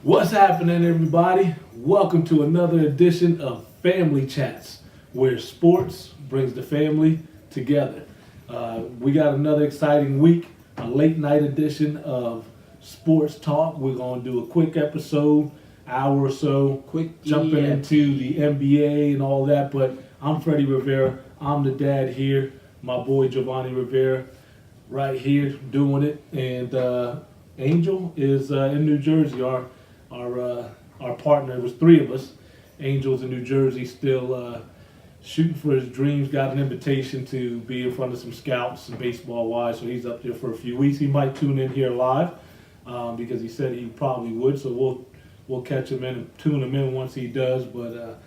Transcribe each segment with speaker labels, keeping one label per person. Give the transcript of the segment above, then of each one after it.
Speaker 1: What's happening, everybody? Welcome to another edition of Family Chats, where sports brings the family together. We got another exciting week, a late night edition of Sports Talk. We're going to do a quick episode, hour or so, jumping into the NBA and all that. But I'm Freddie Rivera. I'm the dad here. My boy Giovanni Rivera right here doing it. And Angel is in New Jersey. Our partner, it was three of us. Angel's in New Jersey, still shooting for his dreams. Got an invitation to be in front of some scouts and baseball wise, so he's up there for a few weeks. He might tune in here live because he said he probably would. So we'll catch him in and tune him in once he does. But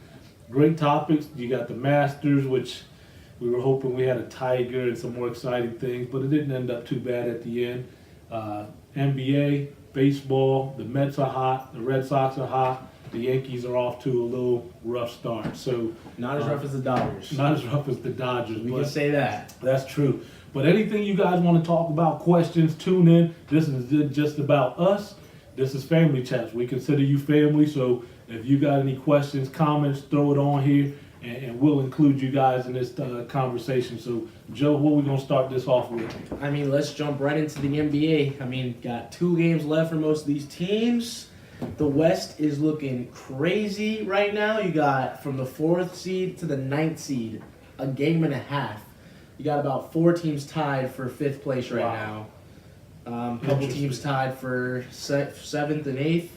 Speaker 1: great topics. You got the Masters, which we were hoping we had a Tiger and some more exciting things, but it didn't end up too bad at the end. NBA. Baseball, the Mets are hot, the Red Sox are hot, the Yankees are off to a little rough start. So
Speaker 2: not as rough as the Dodgers.
Speaker 1: Not as rough as the Dodgers.
Speaker 2: We can say that.
Speaker 1: That's true. But anything you guys want to talk about, questions, tune in. This is just about us. This is Family Chats. We consider you family, so if you got any questions, comments, throw it on here, and we'll include you guys in this conversation. So, Joe, what are we going to start this off with?
Speaker 2: I mean, let's jump right into the NBA. I mean, got 2 games left for most of these teams. The West is looking crazy right now. You got from the 4th seed to the 9th seed, a game and a half. You got about 4 teams tied for 5th place right now. Couple teams tied for 7th and 8th.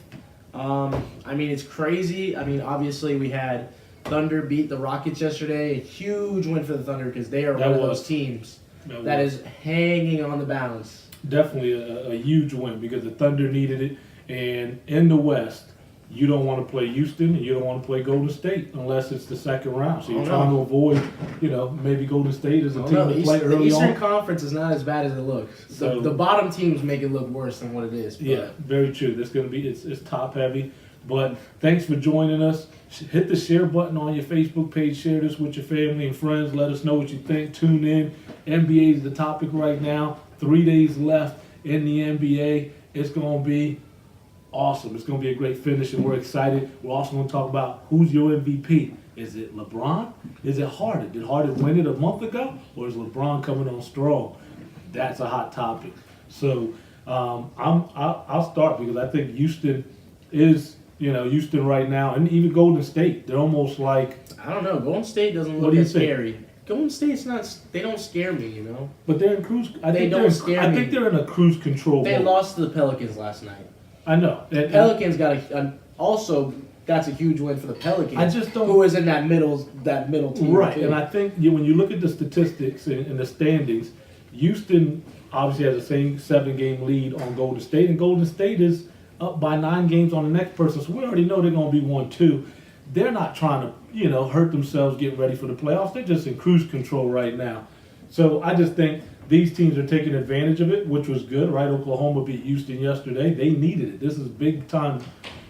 Speaker 2: I mean, it's crazy. I mean, obviously we had Thunder beat the Rockets yesterday. A huge win for the Thunder because they are one of those teams that is hanging on the balance.
Speaker 1: Definitely a huge win because the Thunder needed it. And in the West, you don't want to play Houston and you don't want to play Golden State unless it's the second round. So you're trying to avoid, maybe Golden State is a team to play early on.
Speaker 2: The Eastern Conference is not as bad as it looks. So the bottom teams make it look worse than what it is. But.
Speaker 1: Yeah, very true. It's going to be it's top heavy. But thanks for joining us. Hit the share button on your Facebook page. Share this with your family and friends. Let us know what you think. Tune in. NBA is the topic right now. 3 days left in the NBA. It's going to be awesome. It's going to be a great finish, and we're excited. We're also going to talk about who's your MVP. Is it LeBron? Is it Harden? Did Harden win it a month ago, or is LeBron coming on strong? That's a hot topic. So I'll start because I think Houston is. Houston right now, and even Golden State, they're almost like...
Speaker 2: I don't know. Golden State doesn't look as scary. Golden State's not... They don't scare me,
Speaker 1: But they're in cruise... I think they're in a cruise control
Speaker 2: They
Speaker 1: mode.
Speaker 2: lost to the Pelicans last night.
Speaker 1: I know.
Speaker 2: The Pelicans also that's a huge win for the Pelicans.
Speaker 1: I just don't...
Speaker 2: Who is in that middle team.
Speaker 1: Right,
Speaker 2: too.
Speaker 1: and I think when you look at the statistics and the standings, Houston obviously has the same 7-game lead on Golden State, and Golden State is up by 9 games on the next person, so we already know they're going to be 1-2. They're not trying to, hurt themselves getting ready for the playoffs. They're just in cruise control right now. So I just think these teams are taking advantage of it, which was good, right? Oklahoma beat Houston yesterday. They needed it. This is big time,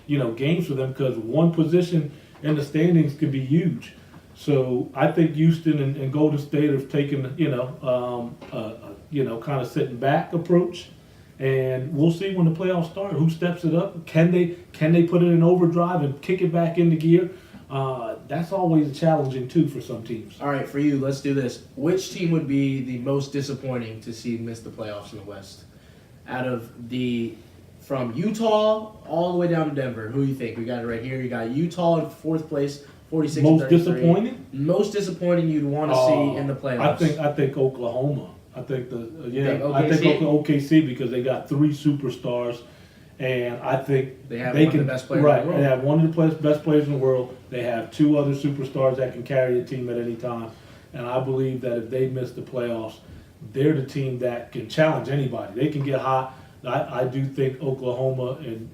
Speaker 1: games for them because one position in the standings can be huge. So I think Houston and Golden State have taken, kind of sitting back approach. And we'll see when the playoffs start who steps it up. Can they put it in overdrive and kick it back into gear? That's always challenging too for some teams.
Speaker 2: All right, for you, let's do this. Which team would be the most disappointing to see miss the playoffs in the West? From Utah all the way down to Denver, who do you think? We got it right here. You got Utah in 4th place, 46
Speaker 1: Most disappointing?
Speaker 2: Most disappointing you'd want to see in the playoffs.
Speaker 1: I think Oklahoma. I think
Speaker 2: I
Speaker 1: think OKC because they got 3 superstars, and I think
Speaker 2: they have one of the best players in the world.
Speaker 1: They have one of the best players in the world. They have 2 other superstars that can carry a team at any time, and I believe that if they miss the playoffs, they're the team that can challenge anybody. They can get hot. I do think Oklahoma and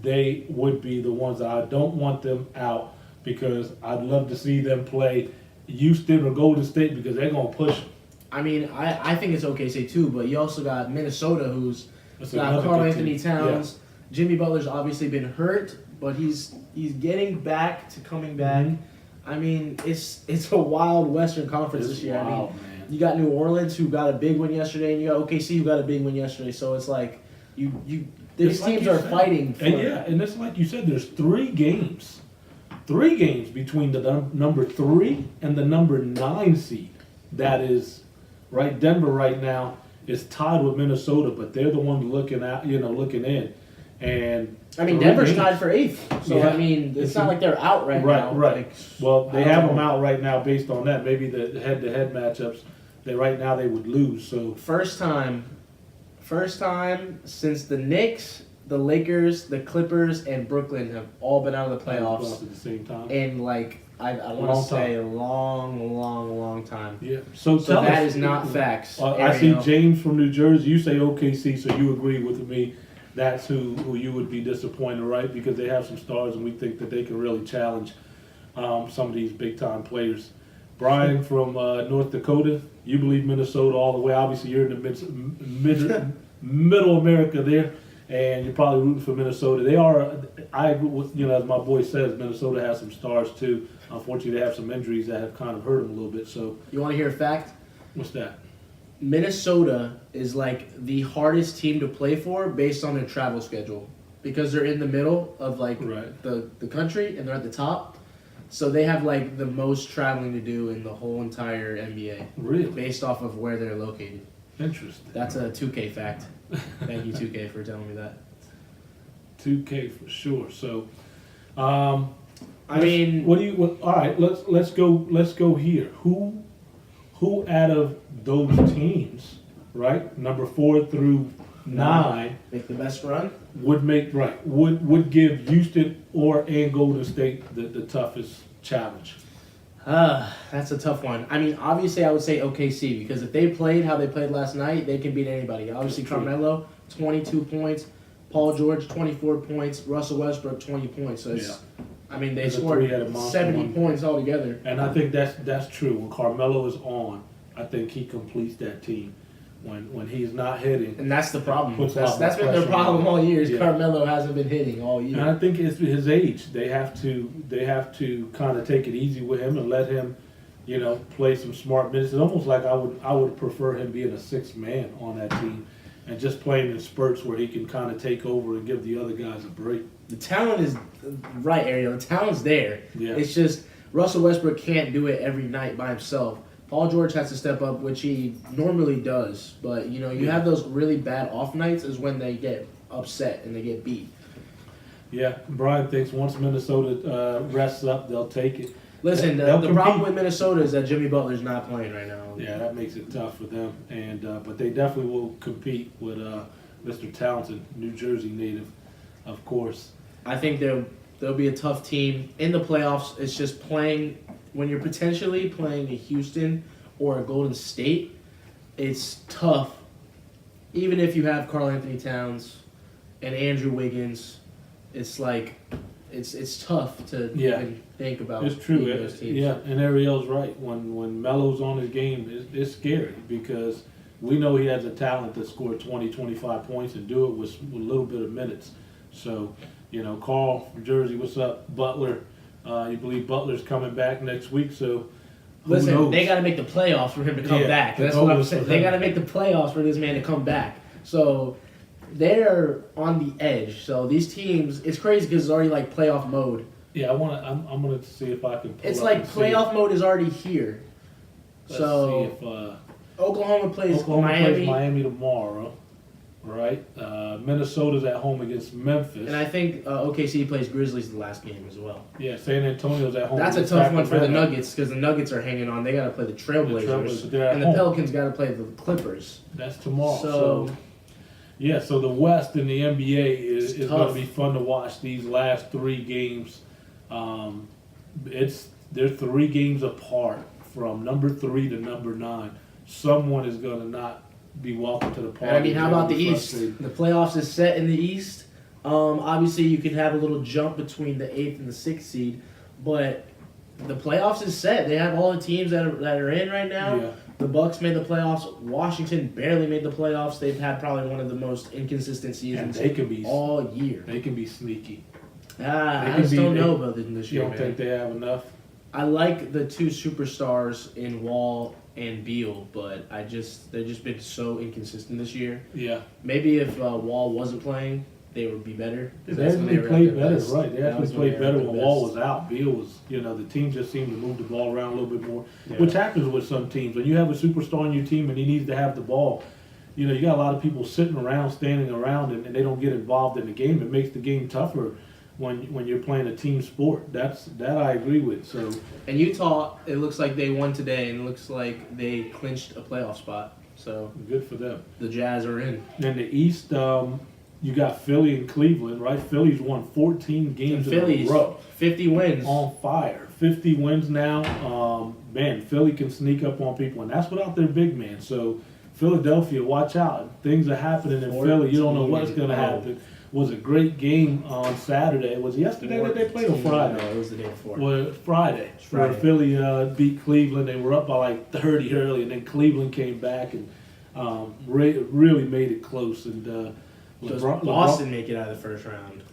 Speaker 1: they would be the ones that I don't want them out because I'd love to see them play Houston or Golden State because they're going to push them.
Speaker 2: I mean, I think it's OKC too, but you also got Minnesota, who's got Karl-Anthony Towns. Yeah. Jimmy Butler's obviously been hurt, but he's getting back to coming back. Mm-hmm. I mean, it's a wild Western Conference this year.
Speaker 1: Wild,
Speaker 2: I mean,
Speaker 1: man.
Speaker 2: You got New Orleans who got a big win yesterday, and you got OKC who got a big win yesterday. So it's like you These
Speaker 1: It's like
Speaker 2: teams
Speaker 1: you
Speaker 2: are
Speaker 1: said.
Speaker 2: fighting for.
Speaker 1: And and it's like you said, there's 3 games between the number 3 and the number 9 seed. That is right. Denver right now is tied with Minnesota, but they're the ones looking at looking in. And
Speaker 2: I mean,
Speaker 1: 3
Speaker 2: Denver's
Speaker 1: games.
Speaker 2: tied for 8th, so
Speaker 1: Yeah.
Speaker 2: I mean, it's not like they're out right now.
Speaker 1: Right.
Speaker 2: Like,
Speaker 1: Well, they
Speaker 2: I don't
Speaker 1: have
Speaker 2: know.
Speaker 1: them out right now based on that. Maybe the head-to-head matchups. Right now they would lose. So
Speaker 2: First time since the Knicks, the Lakers, the Clippers, and Brooklyn have all been out of the playoffs
Speaker 1: at the same time.
Speaker 2: in like I want
Speaker 1: Long
Speaker 2: to say a long time.
Speaker 1: Yeah. So
Speaker 2: So
Speaker 1: tell
Speaker 2: that
Speaker 1: us.
Speaker 2: is not facts.
Speaker 1: I see
Speaker 2: Ariel.
Speaker 1: James from New Jersey. You say OKC, so you agree with me. That's who you would be disappointed, right? Because they have some stars, and we think that they can really challenge some of these big time players. Brian from North Dakota, you believe Minnesota all the way. Obviously, you're in the middle America there, and you're probably rooting for Minnesota. They are. I agree with as my boy says, Minnesota has some stars too. Unfortunately, they have some injuries that have kind of hurt them a little bit. So,
Speaker 2: You want to hear a fact?
Speaker 1: what's that?
Speaker 2: Minnesota is like the hardest team to play for based on their travel schedule because they're in the middle of like
Speaker 1: Right.
Speaker 2: the country and they're at the top. So they have like the most traveling to do in the whole entire NBA
Speaker 1: Really
Speaker 2: based off of where they're located.
Speaker 1: interesting.
Speaker 2: That's a 2K fact. Thank you 2K for telling me that.
Speaker 1: 2K for sure. So,
Speaker 2: I mean,
Speaker 1: all right, let's go here. Who out of those teams, right, number 4 through 9,
Speaker 2: make the best run.
Speaker 1: would give Houston and Golden State the toughest challenge?
Speaker 2: That's a tough one. I mean, obviously, I would say OKC because if they played how they played last night, they can beat anybody. Obviously,
Speaker 1: True.
Speaker 2: Carmelo, 22 points. Paul George, 24 points. Russell Westbrook, 20 points. So it's, I mean, they
Speaker 1: It's a
Speaker 2: scored
Speaker 1: three-headed monster
Speaker 2: 70
Speaker 1: one.
Speaker 2: points altogether.
Speaker 1: And I think that's true. When Carmelo is on, I think he completes that team. When he's not hitting,
Speaker 2: And that's the problem.
Speaker 1: Puts a lot
Speaker 2: That's
Speaker 1: more
Speaker 2: been their
Speaker 1: pressure on
Speaker 2: problem
Speaker 1: them.
Speaker 2: all year. Is
Speaker 1: Yeah.
Speaker 2: Carmelo hasn't been hitting all
Speaker 1: and
Speaker 2: year.
Speaker 1: I think it's his age. They have to kind of take it easy with him and let him, play some smart minutes. It's almost like I would prefer him being a 6th man on that team, and just playing in spurts where he can kind of take over and give the other guys a break.
Speaker 2: The talent is right, Ariel. The talent's there.
Speaker 1: Yeah.
Speaker 2: It's just Russell Westbrook can't do it every night by himself. Paul George has to step up, which he normally does. But you have those really bad off nights is when they get upset and they get beat.
Speaker 1: Yeah, Brian thinks once Minnesota rests up, they'll take it.
Speaker 2: Listen,
Speaker 1: They'll
Speaker 2: the problem
Speaker 1: compete.
Speaker 2: with Minnesota is that Jimmy Butler's not playing right now.
Speaker 1: Yeah, that makes it tough for them, and but they definitely will compete with Mr. Townsend, New Jersey native, of course.
Speaker 2: I think they'll be a tough team in the playoffs. It's just playing when you're potentially playing a Houston or a Golden State. It's tough, even if you have Karl Anthony Towns and Andrew Wiggins. It's like it's tough to
Speaker 1: Yeah.
Speaker 2: even think about.
Speaker 1: It's true.
Speaker 2: beating those teams.
Speaker 1: Yeah, and Ariel's right. When Melo's on his game, it's scary because we know he has a talent to score 20, 25 points and do it with a little bit of minutes. So, Carl from Jersey, what's up? Butler, you believe Butler's coming back next week, so who
Speaker 2: Listen,
Speaker 1: knows?
Speaker 2: they got to make the playoffs for him to come
Speaker 1: Yeah,
Speaker 2: back.
Speaker 1: the
Speaker 2: That's
Speaker 1: goal
Speaker 2: what I'm
Speaker 1: is for
Speaker 2: saying. They
Speaker 1: them.
Speaker 2: got to make the playoffs for this man to come back. So they're on the edge. So these teams, it's crazy because it's already like playoff mode.
Speaker 1: Yeah, I'm gonna see if I can. Pull
Speaker 2: It's
Speaker 1: up
Speaker 2: like
Speaker 1: and see.
Speaker 2: playoff mode is already here.
Speaker 1: Let's
Speaker 2: So
Speaker 1: see if
Speaker 2: Oklahoma plays
Speaker 1: Oklahoma
Speaker 2: Miami,
Speaker 1: plays Miami tomorrow, right? Minnesota's at home against Memphis.
Speaker 2: and I think OKC plays Grizzlies the last game as well.
Speaker 1: Yeah, San Antonio's at home.
Speaker 2: That's a
Speaker 1: against
Speaker 2: tough one for the
Speaker 1: Sacramento.
Speaker 2: Nuggets because the Nuggets are hanging on. They got to play the Trailblazers,
Speaker 1: Trailblazers, they're at
Speaker 2: and the
Speaker 1: home.
Speaker 2: Pelicans got to play the Clippers.
Speaker 1: That's tomorrow.
Speaker 2: So-
Speaker 1: So the West in the NBA is
Speaker 2: It's
Speaker 1: going to
Speaker 2: tough.
Speaker 1: be fun to watch these last 3 games. They're 3 games apart from number 3 to number 9. Someone is going to not be welcome to the party.
Speaker 2: And I mean, how
Speaker 1: They're
Speaker 2: about
Speaker 1: gonna
Speaker 2: the
Speaker 1: be
Speaker 2: East?
Speaker 1: frustrated.
Speaker 2: The playoffs is set in the East. Obviously, you could have a little jump between the 8th and the 6th seed, but the playoffs is set. They have all the teams that are in right now.
Speaker 1: Yeah.
Speaker 2: The Bucks made the playoffs. Washington barely made the playoffs. They've had probably one of the most inconsistent
Speaker 1: And
Speaker 2: seasons
Speaker 1: they can be
Speaker 2: all year.
Speaker 1: sneaky. They
Speaker 2: I
Speaker 1: can
Speaker 2: just
Speaker 1: be-
Speaker 2: don't
Speaker 1: they-
Speaker 2: know about this
Speaker 1: You
Speaker 2: year,
Speaker 1: don't
Speaker 2: man.
Speaker 1: think they have enough?
Speaker 2: I like the 2 superstars in Wall and Beal, but they've just been so inconsistent this year.
Speaker 1: Yeah.
Speaker 2: Maybe if Wall wasn't playing, they would be better. 'Cause
Speaker 1: They
Speaker 2: that's when
Speaker 1: actually
Speaker 2: were at
Speaker 1: played
Speaker 2: their
Speaker 1: better,
Speaker 2: best.
Speaker 1: right? They
Speaker 2: That
Speaker 1: actually
Speaker 2: was when
Speaker 1: played
Speaker 2: were
Speaker 1: better
Speaker 2: at
Speaker 1: when
Speaker 2: their
Speaker 1: Wall
Speaker 2: best.
Speaker 1: was out. Beal was, the team just seemed to move the ball around a little bit more,
Speaker 2: Yeah.
Speaker 1: which happens with some teams. When you have a superstar on your team and he needs to have the ball, you got a lot of people sitting around, standing around, and they don't get involved in the game. It makes the game tougher when you're playing a team sport. That I agree with. So
Speaker 2: And Utah, it looks like they won today, and it looks like they clinched a playoff spot. So
Speaker 1: good for them.
Speaker 2: the Jazz are in.
Speaker 1: In the East, you got Philly and Cleveland, right? Philly's won 14
Speaker 2: And
Speaker 1: games in
Speaker 2: Phillies,
Speaker 1: a row.
Speaker 2: 50 wins.
Speaker 1: On fire. 50 wins now. Man, Philly can sneak up on people, and that's without their big man. So, Philadelphia, watch out. Things are happening in Philly. You don't know what's going to happen. Was a great game on Saturday. Was it yesterday that they played or Friday?
Speaker 2: No, it was the day before.
Speaker 1: Well, Friday.
Speaker 2: Friday.
Speaker 1: Where Philly beat Cleveland. They were up by like 30 early, and then Cleveland came back and really made it close. And
Speaker 2: Does
Speaker 1: LeBron,
Speaker 2: Boston make it out of the first round?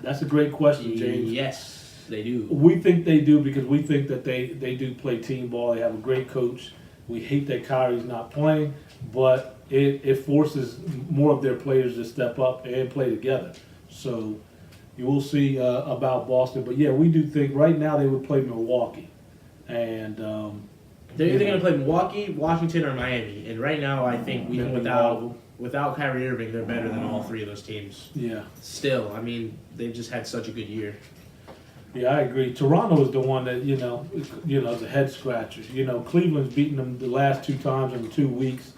Speaker 1: that's a great question, James.
Speaker 2: Yes, they do.
Speaker 1: We think they do because we think that they do play team ball. They have a great coach. We hate that Kyrie's not playing, but it forces more of their players to step up and play together. So you will see about Boston. But yeah, we do think right now they would play Milwaukee. And
Speaker 2: They're either going to play Milwaukee, Washington, or Miami. And right now, I think even without Kyrie Irving, they're better than all three of those teams.
Speaker 1: Yeah.
Speaker 2: Still, I mean, they've just had such a good year.
Speaker 1: Yeah, I agree. Toronto is the one that is a head scratcher. Cleveland's beaten them the last 2 times in 2 weeks,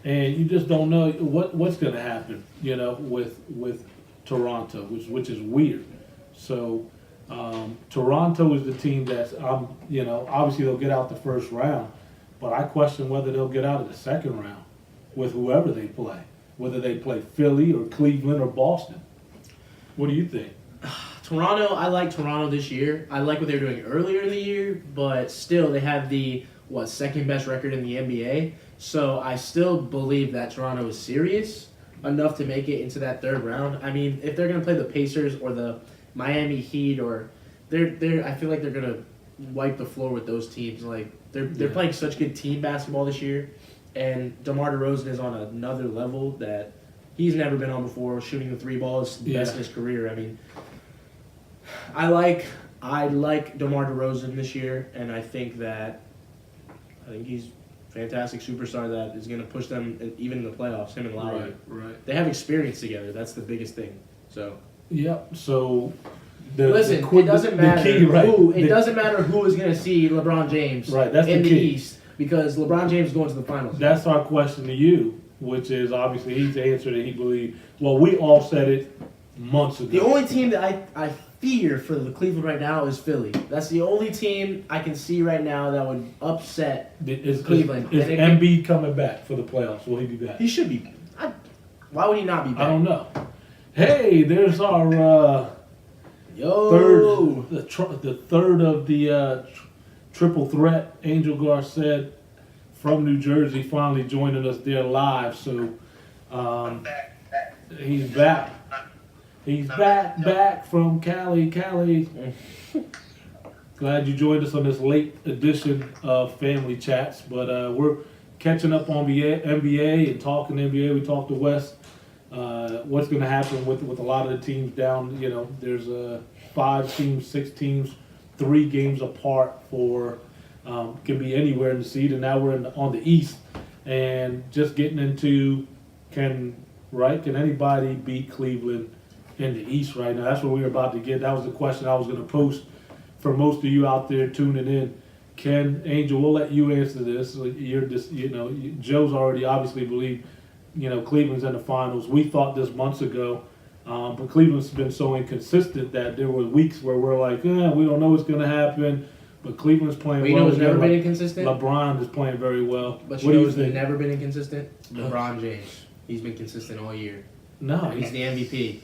Speaker 1: and you just don't know what's going to happen. With Toronto, which is weird. So Toronto is the team that's obviously they'll get out the first round, but I question whether they'll get out of the second round with whoever they play, whether they play Philly or Cleveland or Boston. What do you think?
Speaker 2: Toronto, I like Toronto this year. I like what they were doing earlier in the year, but still they have the second best record in the NBA. So I still believe that Toronto is serious enough to make it into that third round. I mean, if they're gonna play the Pacers or the Miami Heat, or I feel like they're gonna wipe the floor with those teams. Like they're playing such good team basketball this year, and DeMar DeRozan is on another level that he's never been on before. Shooting the 3 balls, best in his career. I mean, I like DeMar DeRozan this year, and I think he's a fantastic superstar that is going to push them even in the playoffs. Him and Lowry,
Speaker 1: Right.
Speaker 2: they have experience together. That's the biggest thing. So
Speaker 1: Yep. So
Speaker 2: listen, it doesn't matter
Speaker 1: key,
Speaker 2: doesn't matter who is going to see LeBron James
Speaker 1: That's
Speaker 2: in
Speaker 1: the
Speaker 2: the
Speaker 1: key.
Speaker 2: East, because LeBron James is going to the finals.
Speaker 1: That's our question to you, which is obviously he's answered it. He believed. Well, we all said it months ago.
Speaker 2: The only team that I fear for the Cleveland right now is Philly. That's the only team I can see right now that would upset Cleveland.
Speaker 1: Is
Speaker 2: And
Speaker 1: Embiid coming back for the playoffs? Will he be back?
Speaker 2: he should be. Why would he not be back?
Speaker 1: I don't know. Hey, there's our the third of the triple threat. Angel Garcet from New Jersey finally joining us there live. So he's back. He's back from Cali. Glad you joined us on this late edition of Family Chats. But we're catching up on the NBA and talking NBA. We talked to Wes. What's going to happen with a lot of the teams down? There's 5 teams, 6 teams, 3 games apart for can be anywhere in the seed, and now we're on the East, and just getting into can anybody beat Cleveland in the East right now? That's what we were about to get. That was the question I was going to post for most of you out there tuning in. Angel, we'll let you answer this. You're just Joe's already obviously believed. Cleveland's in the finals. We thought this months ago, but Cleveland's been so inconsistent that there were weeks where we're like, we don't know what's going to happen. But Cleveland's playing well.
Speaker 2: You know who's never been inconsistent?
Speaker 1: LeBron is playing very well.
Speaker 2: But
Speaker 1: what do you
Speaker 2: who's
Speaker 1: think?
Speaker 2: never been inconsistent? LeBron James. He's been consistent all year.
Speaker 1: No,
Speaker 2: He's the MVP.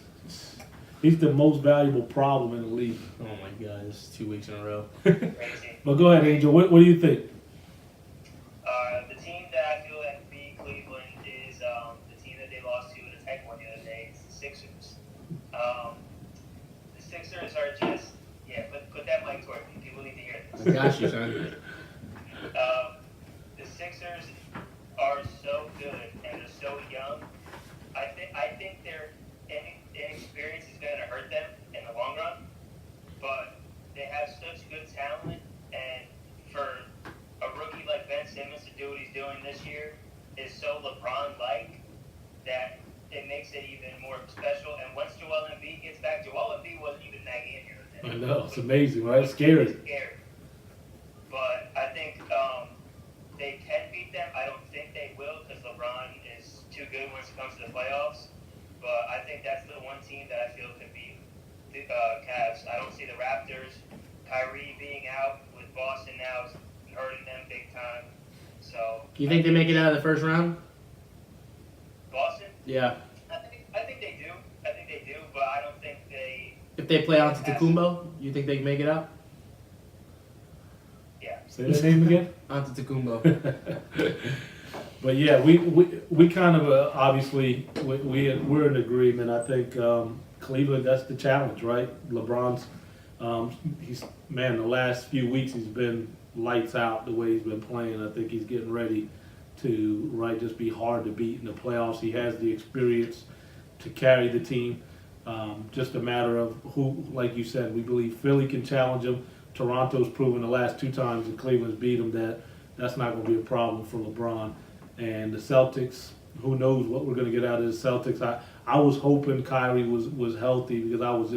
Speaker 1: He's the most valuable problem in the league.
Speaker 2: Oh my God, this is 2 weeks in a row.
Speaker 1: But go ahead, Angel. What do you think?
Speaker 3: The team that I feel like beat Cleveland is the team that they lost to in the Tech one the other day. It's the Sixers. The Sixers are just put that mic toward me. People need to hear this.
Speaker 2: I got you, son.
Speaker 3: The Sixers are so good and they're so young. I think they're that it makes it even more special. And once Joel Embiid gets back, Joel Embiid wasn't even that game here.
Speaker 1: I know, it's amazing, right? It's scary.
Speaker 3: Scary. But I think they can beat them. I don't think they will because LeBron is too good when it comes to the playoffs. But I think that's the one team that I feel could beat the Cavs. I don't see the Raptors. Kyrie being out with Boston now is hurting them big time. So
Speaker 2: You think they make it out of the first round?
Speaker 3: Boston?
Speaker 2: Yeah.
Speaker 3: I think they do. I think they do, but I don't think they.
Speaker 2: If they play Antetokounmpo, you think they can make it out?
Speaker 3: Yeah.
Speaker 1: Say that name again?
Speaker 2: Antetokounmpo.
Speaker 1: But yeah, we kind of obviously we're in agreement. I think Cleveland, that's the challenge, right? LeBron's the last few weeks he's been lights out the way he's been playing. I think he's getting ready to just be hard to beat in the playoffs. He has the experience to carry the team. Just a matter of who, like you said, we believe Philly can challenge him. Toronto's proven the last 2 times that Cleveland's beat him that's not going to be a problem for LeBron. And the Celtics, who knows what we're going to get out of the Celtics. I was hoping Kyrie was healthy because I was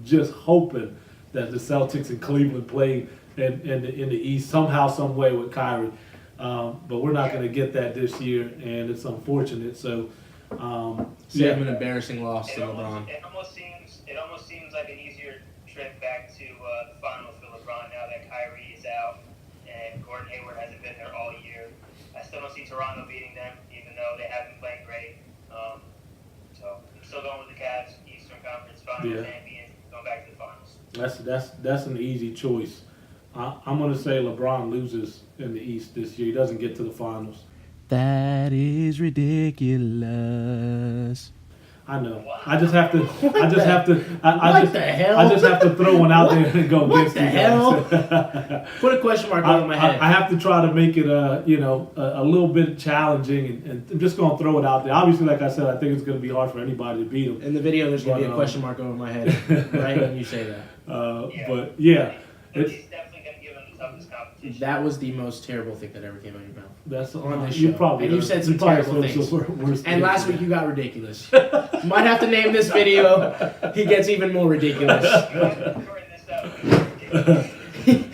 Speaker 1: just hoping that the Celtics and Cleveland played in the East somehow, some way with Kyrie. But we're not going to get that this year, and it's unfortunate. So,
Speaker 2: Save an embarrassing loss to LeBron.
Speaker 3: It almost seems like an easier trip back to the finals for LeBron now that Kyrie is out and Gordon Hayward hasn't been there all year. I still don't see Toronto beating them, even though they haven't been playing great. So I'm still going with the Cavs, Eastern Conference Finals, and being going back to the finals.
Speaker 1: That's an easy choice. I'm going to say LeBron loses in the East this year. He doesn't get to the finals.
Speaker 2: That is ridiculous.
Speaker 1: I know. I just have to. I just have to throw one out there and go
Speaker 2: What
Speaker 1: against
Speaker 2: the
Speaker 1: you
Speaker 2: hell?
Speaker 1: guys.
Speaker 2: Put a question mark over my head.
Speaker 1: I have to try to make it a little bit challenging, and I'm just going to throw it out there. Obviously, like I said, I think it's going to be hard for anybody to beat him.
Speaker 2: In the video, there's going to be a question mark over my head right when you say that.
Speaker 1: But yeah,
Speaker 3: He's definitely going to give them the toughest competition.
Speaker 2: That was the most terrible thing that ever came out of your mouth.
Speaker 1: that's
Speaker 2: On this
Speaker 1: you
Speaker 2: show.
Speaker 1: probably
Speaker 2: And you said some
Speaker 1: probably
Speaker 2: terrible
Speaker 1: said
Speaker 2: things.
Speaker 1: some worse
Speaker 2: And
Speaker 1: things.
Speaker 2: last week you got ridiculous. Might have to name this video. He gets even more ridiculous.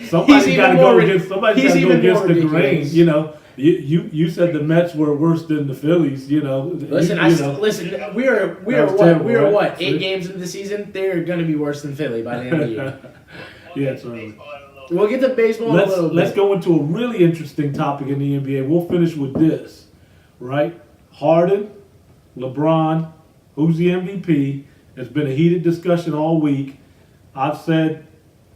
Speaker 1: Somebody's got to go against. Somebody's got to go
Speaker 2: even
Speaker 1: against
Speaker 2: more
Speaker 1: the
Speaker 2: ridiculous.
Speaker 1: grain. You said the Mets were worse than the Phillies.
Speaker 2: Listen, listen. We are
Speaker 1: That's terrible, right?
Speaker 2: what? 8
Speaker 1: See?
Speaker 2: games into the season. They're going to be worse than Philly by the end of the year.
Speaker 1: Yeah, it's early.
Speaker 2: We'll get to baseball in a little bit.
Speaker 1: Let's go into a really interesting topic in the NBA. We'll finish with this, right? Harden, LeBron, who's the MVP? It's been a heated discussion all week. I've said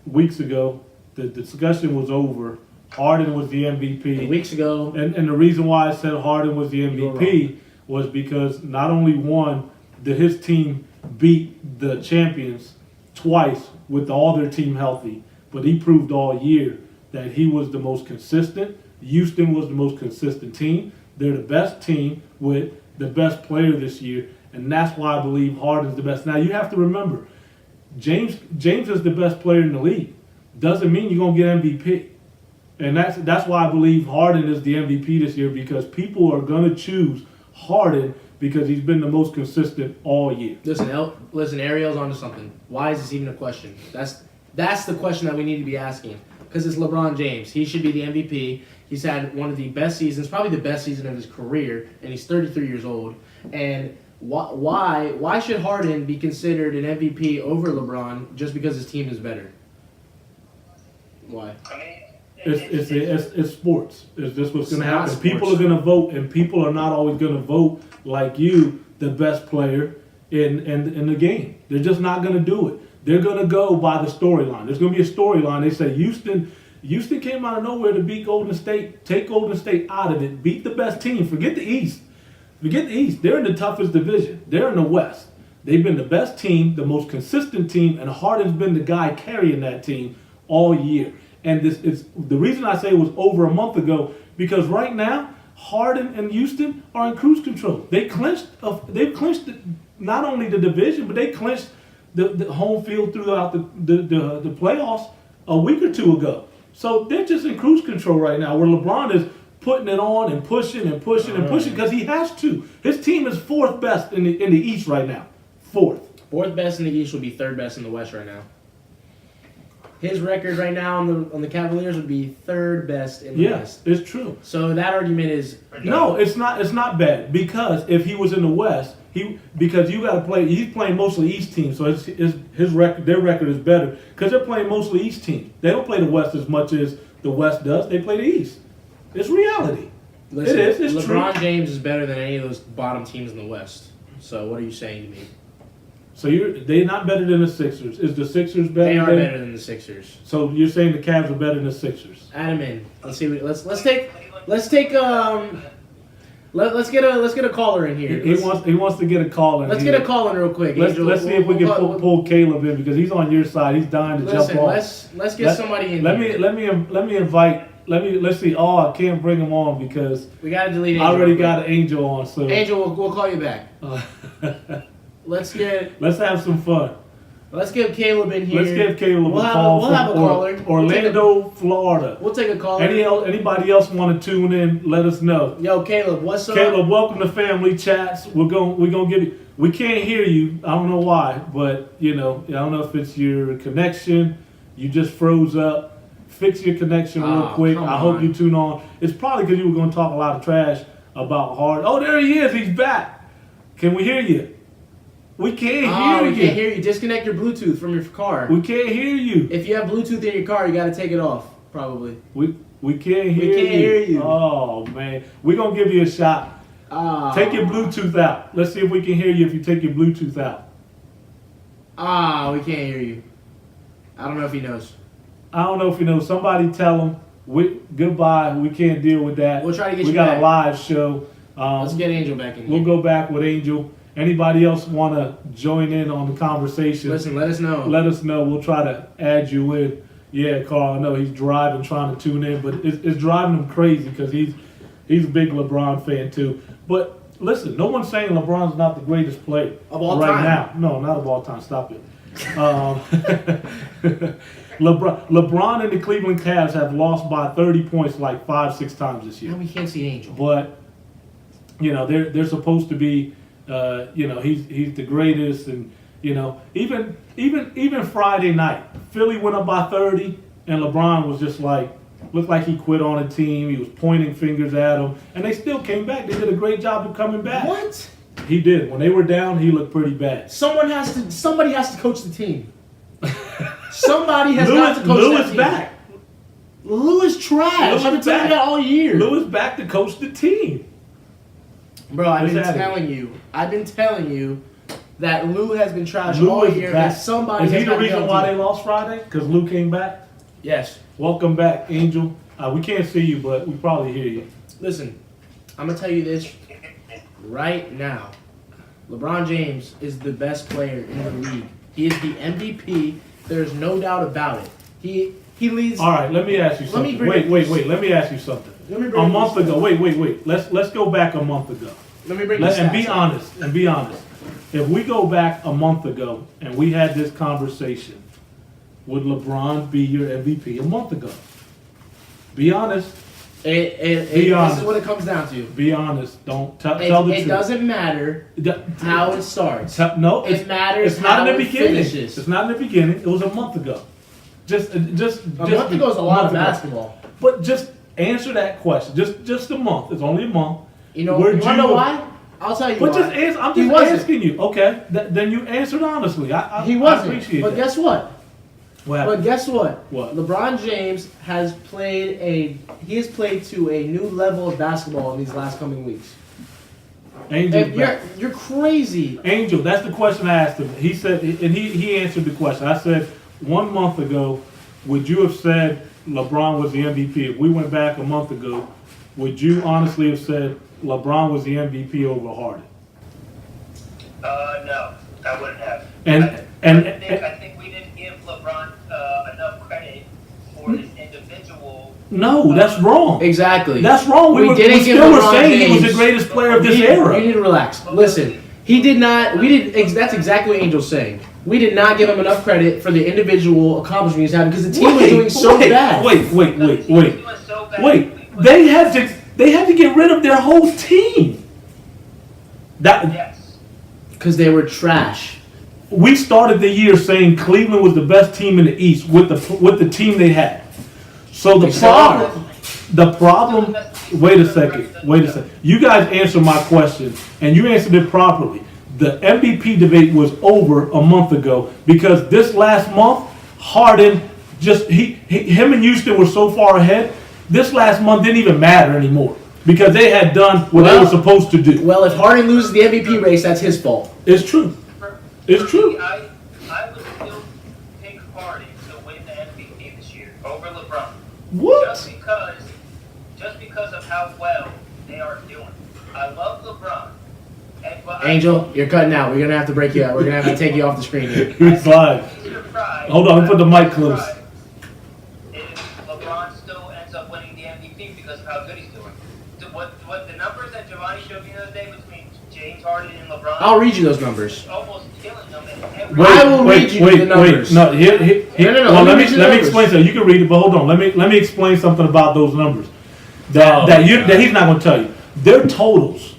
Speaker 1: weeks ago that the discussion was over. Harden was the MVP.
Speaker 2: Weeks ago.
Speaker 1: And the reason why I said Harden was the MVP was because not only did his team beat the champions twice with all their team healthy, but he proved all year that he was the most consistent. Houston was the most consistent team. They're the best team with the best player this year, and that's why I believe Harden's the best. Now, you have to remember, James is the best player in the league. Doesn't mean you're going to get MVP. And that's why I believe Harden is the MVP this year, because people are going to choose Harden because he's been the most consistent all year.
Speaker 2: Listen, Ariel's onto something. Why is this even a question? That's the question that we need to be asking. Because it's LeBron James. He should be the MVP. He's had one of the best seasons, probably the best season of his career, and he's 33 years old. And why should Harden be considered an MVP over LeBron just because his team is better? Why?
Speaker 3: I mean,
Speaker 1: It's sports. It's just what's going to
Speaker 2: It's not
Speaker 1: happen. People
Speaker 2: sports.
Speaker 1: are going to vote, and people are not always going to vote like you, the best player in the game. They're just not going to do it. They're going to go by the storyline. There's going to be a storyline. They say Houston came out of nowhere to beat Golden State, take Golden State out of it, beat the best team. Forget the East. They're in the toughest division. They're in the West. They've been the best team, the most consistent team, and Harden's been the guy carrying that team all year. And it's the reason I say it was over a month ago, because right now Harden and Houston are in cruise control. They've clinched not only the division, but they clinched the home field throughout the playoffs a week or two ago. So they're just in cruise control right now, where LeBron is putting it on and pushing and pushing and pushing because he has to. His team is fourth best in the East right now. Fourth
Speaker 2: best in the East would be third best in the West right now. His record right now on the Cavaliers would be third best in the West.
Speaker 1: It's true.
Speaker 2: So that argument is
Speaker 1: no, it's not. It's not bad because if he was in the West, because you got to play. He's playing mostly East teams, so his record, their record is better because they're playing mostly East teams. They don't play the West as much as the West does. They play the East. It's reality.
Speaker 2: Listen,
Speaker 1: it is. It's
Speaker 2: LeBron
Speaker 1: true.
Speaker 2: James is better than any of those bottom teams in the West. So what are you saying to me?
Speaker 1: So they're not better than the Sixers. Is the Sixers better?
Speaker 2: They are better than the Sixers.
Speaker 1: So you're saying the Cavs are better than the Sixers?
Speaker 2: Add him in. Let's see. Let's get a caller in here.
Speaker 1: He wants to get a call in.
Speaker 2: Let's get a call in real quick.
Speaker 1: Let's see if we can pull Caleb in because he's on your side. He's dying to jump off.
Speaker 2: Let's get somebody in.
Speaker 1: Let me invite. Let's see. Oh, I can't bring him on because
Speaker 2: we gotta delete. Angel
Speaker 1: I already got an Angel on. So
Speaker 2: Angel, we'll call you back. Let's
Speaker 1: have some fun.
Speaker 2: Let's get Caleb in here.
Speaker 1: Let's give Caleb a call
Speaker 2: we'll have a caller.
Speaker 1: Orlando, Florida.
Speaker 2: We'll take a caller.
Speaker 1: Anybody else want to tune in? Let us know.
Speaker 2: Yo, Caleb, what's up?
Speaker 1: Caleb, welcome to Family Chats. We're gonna give you. We can't hear you. I don't know why, but I don't know if it's your connection. You just froze up. Fix your connection real quick. I hope you tune on. It's probably because you were going to talk a lot of trash about Harden. Oh, there he is. He's back. Can we hear you? We can't hear you.
Speaker 2: We can't hear you. Disconnect your Bluetooth from your car.
Speaker 1: We can't hear you.
Speaker 2: If you have Bluetooth in your car, you got to take it off, probably.
Speaker 1: We can't hear you. Oh, man. We're going to give you a shot. Take your Bluetooth out. Let's see if we can hear you if you take your Bluetooth out.
Speaker 2: We can't hear you. I don't know if he knows.
Speaker 1: I don't know if you know. Somebody tell him, goodbye. We can't deal with that.
Speaker 2: We'll try to get you
Speaker 1: back. We got
Speaker 2: back.
Speaker 1: a live show.
Speaker 2: Let's get Angel back in here.
Speaker 1: We'll go back with Angel. Anybody else want to join in on the conversation?
Speaker 2: Listen, let us know.
Speaker 1: Let us know. We'll try to add you in. Yeah, Carl, I know he's driving, trying to tune in, but it's driving him crazy because he's a big LeBron fan too. But listen, no one's saying LeBron's not the greatest player
Speaker 2: of all
Speaker 1: right
Speaker 2: time.
Speaker 1: now. No, not of all time. Stop it. LeBron and the Cleveland Cavs have lost by 30 points like 5-6 times this year.
Speaker 2: No, we can't see Angel.
Speaker 1: But they're supposed to be. He's the greatest, and even Friday night, Philly went up by 30, and LeBron was just looked like he quit on a team. He was pointing fingers at them, and they still came back. They did a great job of coming back.
Speaker 2: What?
Speaker 1: He did. When they were down, he looked pretty bad.
Speaker 2: Somebody has to coach the team. Somebody has got to coach
Speaker 1: Lewis
Speaker 2: that team.
Speaker 1: back.
Speaker 2: Lewis trash. I've been telling you that all year.
Speaker 1: Lewis back to coach the team.
Speaker 2: Bro, I've been telling you that Lou has been trash all year, and somebody
Speaker 1: Is
Speaker 2: has
Speaker 1: he the
Speaker 2: got to
Speaker 1: reason
Speaker 2: help
Speaker 1: why
Speaker 2: him.
Speaker 1: they lost Friday? Because Lou came back?
Speaker 2: Yes.
Speaker 1: Welcome back, Angel. We can't see you, but we probably hear you.
Speaker 2: Listen, I'm going to tell you this right now. LeBron James is the best player in the league. He is the MVP. There's no doubt about it. He leads.
Speaker 1: All right, let me ask you something. Wait. Let me ask you something. A month ago. Wait. Let's go back a month ago.
Speaker 2: Let me bring
Speaker 1: and be honest. If we go back a month ago and we had this conversation, would LeBron be your MVP a month ago? Be honest.
Speaker 2: Be honest. This is what it comes down to.
Speaker 1: Be honest. Don't tell the truth.
Speaker 2: It doesn't matter how it starts.
Speaker 1: No,
Speaker 2: it matters.
Speaker 1: It's not
Speaker 2: how
Speaker 1: in the
Speaker 2: it
Speaker 1: beginning.
Speaker 2: Finishes.
Speaker 1: It's not in the beginning. It was a month ago. Just a month
Speaker 2: ago is a lot of basketball.
Speaker 1: But just answer that question. Just a month. It's only a month.
Speaker 2: You want to know why? I'll tell you.
Speaker 1: But
Speaker 2: why.
Speaker 1: I'm just asking you. Okay, then you answered honestly.
Speaker 2: He wasn't.
Speaker 1: I appreciate
Speaker 2: but
Speaker 1: that.
Speaker 2: Guess what?
Speaker 1: But
Speaker 2: guess what?
Speaker 1: What?
Speaker 2: LeBron James has played to a new level of basketball in these last coming weeks.
Speaker 1: Angel,
Speaker 2: you're crazy.
Speaker 1: Angel, that's the question I asked him. He said, and he answered the question. I said, 1 month ago, would you have said LeBron was the MVP? If we went back a month ago, would you honestly have said LeBron was the MVP over Harden?
Speaker 3: No, I wouldn't have. I think we didn't give LeBron enough credit for his individual.
Speaker 1: No, that's wrong.
Speaker 2: Exactly.
Speaker 1: That's wrong. We still were saying he was the greatest player of this era.
Speaker 2: You need to relax. Listen, he did not. That's exactly what Angel's saying. We did not give him enough credit for the individual accomplishments he's having because the team was doing so bad.
Speaker 1: Wait. They had They had to get rid of their whole team. That
Speaker 3: Yes.
Speaker 2: Because they were trash.
Speaker 1: we started the year saying Cleveland was the best team in the East with the team they had. So
Speaker 2: They still are.
Speaker 1: the problem. Wait a second. You guys answered my question, and you answered it properly. The MVP debate was over a month ago because this last month, Harden him and Houston were so far ahead. This last month didn't even matter anymore because they had done what they were supposed to do.
Speaker 2: Well, if Harden loses the MVP race, that's his fault.
Speaker 1: It's true. It's true.
Speaker 3: I would still pick Harden to win the MVP this year over LeBron.
Speaker 1: What?
Speaker 3: Just because of how well they are doing. I love LeBron.
Speaker 2: Angel, you're cutting out. We're gonna have to break you out. We're gonna have to take you off the screen here.
Speaker 1: It's fine. Hold on, let me put the mic close.
Speaker 3: If LeBron still ends up winning the MVP because of how good he's doing. What the numbers that Giovanni showed me the other day between James Harden and LeBron.
Speaker 2: I'll read you those numbers.
Speaker 3: Almost killing them in every.
Speaker 2: I will read you the numbers.
Speaker 1: No,
Speaker 2: No.
Speaker 1: Well,
Speaker 2: Let
Speaker 1: let
Speaker 2: me read you the
Speaker 1: me
Speaker 2: numbers.
Speaker 1: explain something. You can read it, but hold on. Let me explain something about those numbers that he's not going to tell you. They're totals,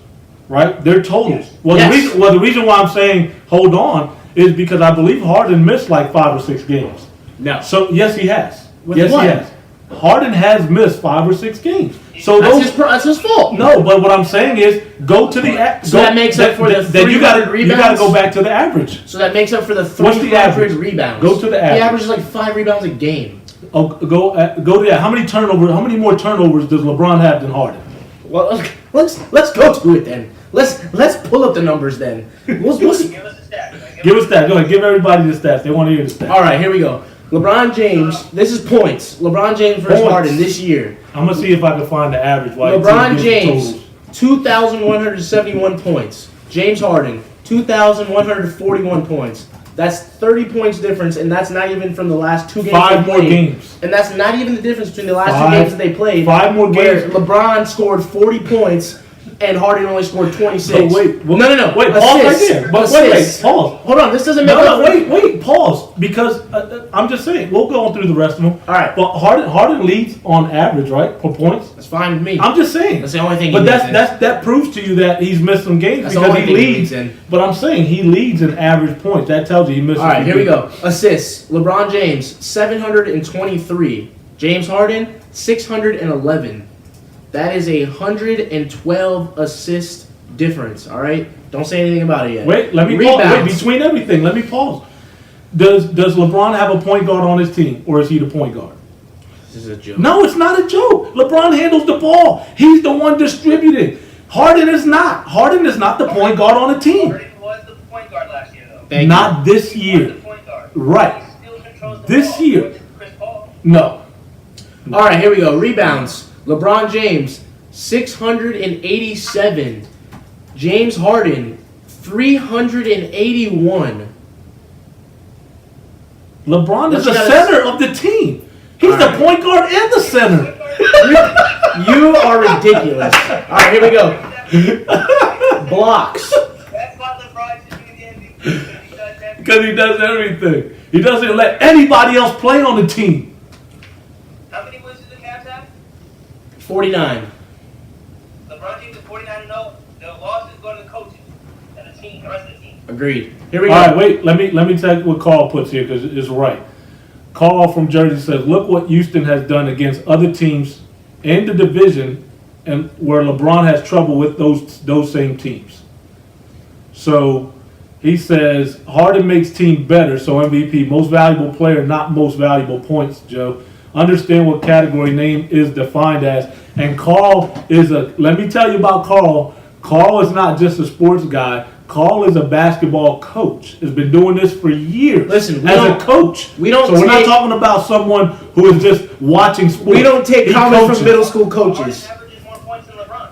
Speaker 1: right? They're totals. Well,
Speaker 2: Yes.
Speaker 1: the reason why I'm saying hold on is because I believe Harden missed like 5 or 6 games.
Speaker 2: No.
Speaker 1: So yes, he has.
Speaker 2: With
Speaker 1: Yes,
Speaker 2: what?
Speaker 1: he has. Harden has missed 5 or 6 games. So
Speaker 2: That's his fault.
Speaker 1: no, but what I'm saying is go to the
Speaker 2: So that makes up for the
Speaker 1: then you
Speaker 2: 300
Speaker 1: got to
Speaker 2: rebounds?
Speaker 1: go back to the average.
Speaker 2: So that makes up for the
Speaker 1: What's the
Speaker 2: 300
Speaker 1: average?
Speaker 2: rebounds.
Speaker 1: Go to the average.
Speaker 2: The average is like 5 rebounds a game.
Speaker 1: Oh, go to that. How many more turnovers does LeBron have than Harden?
Speaker 2: Well, let's go to it then. Let's pull up the numbers then. We'll
Speaker 3: Give us a stat.
Speaker 1: Give us that. Go ahead. Give everybody the stats. They want to hear the stats.
Speaker 2: All right, here we go. LeBron James. This is points. LeBron James versus
Speaker 1: Points.
Speaker 2: Harden this year.
Speaker 1: I'm gonna see if I can find the average. While
Speaker 2: LeBron
Speaker 1: you give the
Speaker 2: James,
Speaker 1: totals.
Speaker 2: 2,171 points. James Harden, 2,141 points. That's 30 points difference, and that's not even from the last 2 games.
Speaker 1: 5
Speaker 2: they
Speaker 1: more
Speaker 2: played.
Speaker 1: games.
Speaker 2: And that's not even the difference between the last 2
Speaker 1: Five-
Speaker 2: games that they played.
Speaker 1: 5 more
Speaker 2: where
Speaker 1: games.
Speaker 2: LeBron scored 40 points and Harden only scored 26.
Speaker 1: So wait.
Speaker 2: no.
Speaker 1: Wait. Pause right
Speaker 2: Assists.
Speaker 1: there. But
Speaker 2: Assists.
Speaker 1: wait. Pause.
Speaker 2: Hold on, this doesn't make
Speaker 1: No,
Speaker 2: up.
Speaker 1: wait. Pause. Because I'm just saying. We'll go on through the rest of them.
Speaker 2: All right.
Speaker 1: But Harden leads on average, right, for points.
Speaker 2: That's fine with me.
Speaker 1: I'm just saying.
Speaker 2: That's the only thing.
Speaker 1: But
Speaker 2: he leads
Speaker 1: that proves to you that he's missed some games
Speaker 2: That's the
Speaker 1: because
Speaker 2: only
Speaker 1: he
Speaker 2: thing he
Speaker 1: leads.
Speaker 2: leads in.
Speaker 1: But I'm saying he leads in average points. That tells you he missed.
Speaker 2: All right, here we go. Assists. LeBron James, 723. James Harden, 611. That is 112 assist difference. All right, don't say anything about it yet.
Speaker 1: Wait, let me pause. Wait, between everything, let me pause. Does LeBron have a point guard on his team, or is he the point guard?
Speaker 2: This is a joke.
Speaker 1: No, it's not a joke. LeBron handles the ball. He's the one distributing. Harden is not. Harden is not the point guard on the team.
Speaker 3: Harden was the point guard last year, though.
Speaker 2: Thank
Speaker 1: Not this
Speaker 3: He was
Speaker 1: year.
Speaker 3: the point guard.
Speaker 1: Right.
Speaker 3: He still controls the
Speaker 1: This
Speaker 3: ball.
Speaker 1: year.
Speaker 3: With Chris Paul.
Speaker 1: No.
Speaker 2: All right, here we go. Rebounds. LeBron James, 687. James Harden, 381.
Speaker 1: LeBron is
Speaker 2: What
Speaker 1: the
Speaker 2: you gotta
Speaker 1: center of the team. He's
Speaker 2: All
Speaker 1: the
Speaker 2: right.
Speaker 1: point guard and the center.
Speaker 2: You are ridiculous. All right, here we go. Blocks.
Speaker 3: That's why LeBron should be the MVP. Because he does everything.
Speaker 1: Because he does everything. He doesn't let anybody else play on the team.
Speaker 3: How many wins do the Cavs have?
Speaker 2: 49.
Speaker 3: LeBron James is 49-0. The losses go to the coaches and the team, the rest of the team.
Speaker 2: Agreed. Here we go.
Speaker 1: All right, wait. Let me take what Carl puts here because it's right. Carl from Jersey says, "Look what Houston has done against other teams in the division, and where LeBron has trouble with those same teams." So he says Harden makes team better. So MVP, most valuable player, not most valuable points. Joe, understand what category name is defined as. And Carl is a. Let me tell you about Carl. Carl is not just a sports guy. Carl is a basketball coach. Has been doing this for years.
Speaker 2: Listen,
Speaker 1: as a coach.
Speaker 2: we don't
Speaker 1: So we're not
Speaker 2: take-
Speaker 1: talking about someone who is just watching sports.
Speaker 2: We don't take
Speaker 1: He
Speaker 2: comments
Speaker 1: coaches.
Speaker 2: from middle school
Speaker 3: Harden
Speaker 2: coaches.
Speaker 3: averages more points than LeBron.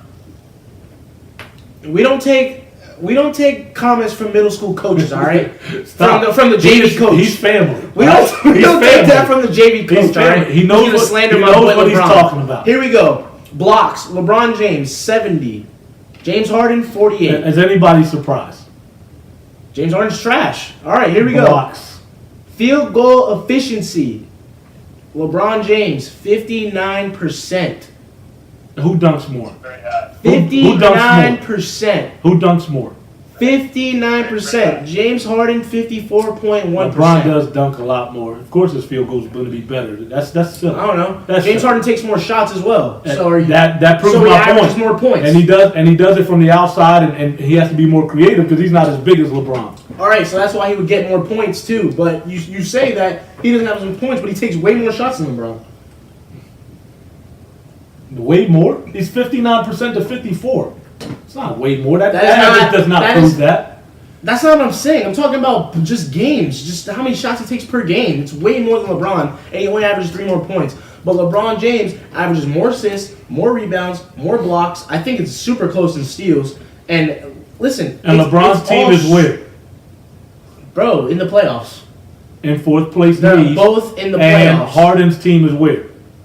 Speaker 2: We don't take comments from middle school coaches. All right,
Speaker 1: Stop.
Speaker 2: from the JV
Speaker 1: He's-
Speaker 2: coach.
Speaker 1: He's family.
Speaker 2: We
Speaker 1: right?
Speaker 2: don't
Speaker 1: He's
Speaker 2: take
Speaker 1: family.
Speaker 2: that from the JV coach.
Speaker 1: He's
Speaker 2: All right,
Speaker 1: family. He knows
Speaker 2: He's gonna
Speaker 1: what-
Speaker 2: slander
Speaker 1: he
Speaker 2: my
Speaker 1: knows
Speaker 2: boy
Speaker 1: what he's
Speaker 2: LeBron.
Speaker 1: talking about.
Speaker 2: Here we go. Blocks. LeBron James 70. James Harden 48.
Speaker 1: Is anybody surprised?
Speaker 2: James Harden's trash. All right, here we go.
Speaker 1: Blocks.
Speaker 2: Field goal efficiency. LeBron James 59%.
Speaker 1: Who dunks more?
Speaker 3: Very high.
Speaker 1: Who dunks
Speaker 2: 59%.
Speaker 1: Who dunks more?
Speaker 2: 59%. James Harden, 54.1%.
Speaker 1: LeBron does dunk a lot more. Of course, his field goal is going to be better. That's silly.
Speaker 2: I don't know.
Speaker 1: That's
Speaker 2: James
Speaker 1: silly.
Speaker 2: Harden takes more shots as well. So are you,
Speaker 1: that proves
Speaker 2: so he
Speaker 1: my
Speaker 2: averages
Speaker 1: point.
Speaker 2: more points.
Speaker 1: And he does it from the outside, and he has to be more creative because he's not as big as LeBron.
Speaker 2: All right, so that's why he would get more points too. But you say that he doesn't have some points, but he takes way more shots than LeBron.
Speaker 1: Way more? He's 59% to 54. It's not way more. That
Speaker 2: That is
Speaker 1: average
Speaker 2: not-
Speaker 1: does not
Speaker 2: that
Speaker 1: prove
Speaker 2: is-
Speaker 1: that.
Speaker 2: That's not what I'm saying. I'm talking about just games, just how many shots he takes per game. It's way more than LeBron, and he only averages 3 more points. But LeBron James averages more assists, more rebounds, more blocks. I think it's super close in steals. And listen,
Speaker 1: And LeBron's
Speaker 2: it's
Speaker 1: team
Speaker 2: all
Speaker 1: is where?
Speaker 2: Bro, in the playoffs.
Speaker 1: In fourth place in
Speaker 2: They're
Speaker 1: the East.
Speaker 2: both in the
Speaker 1: And
Speaker 2: playoffs.
Speaker 1: Harden's team is where?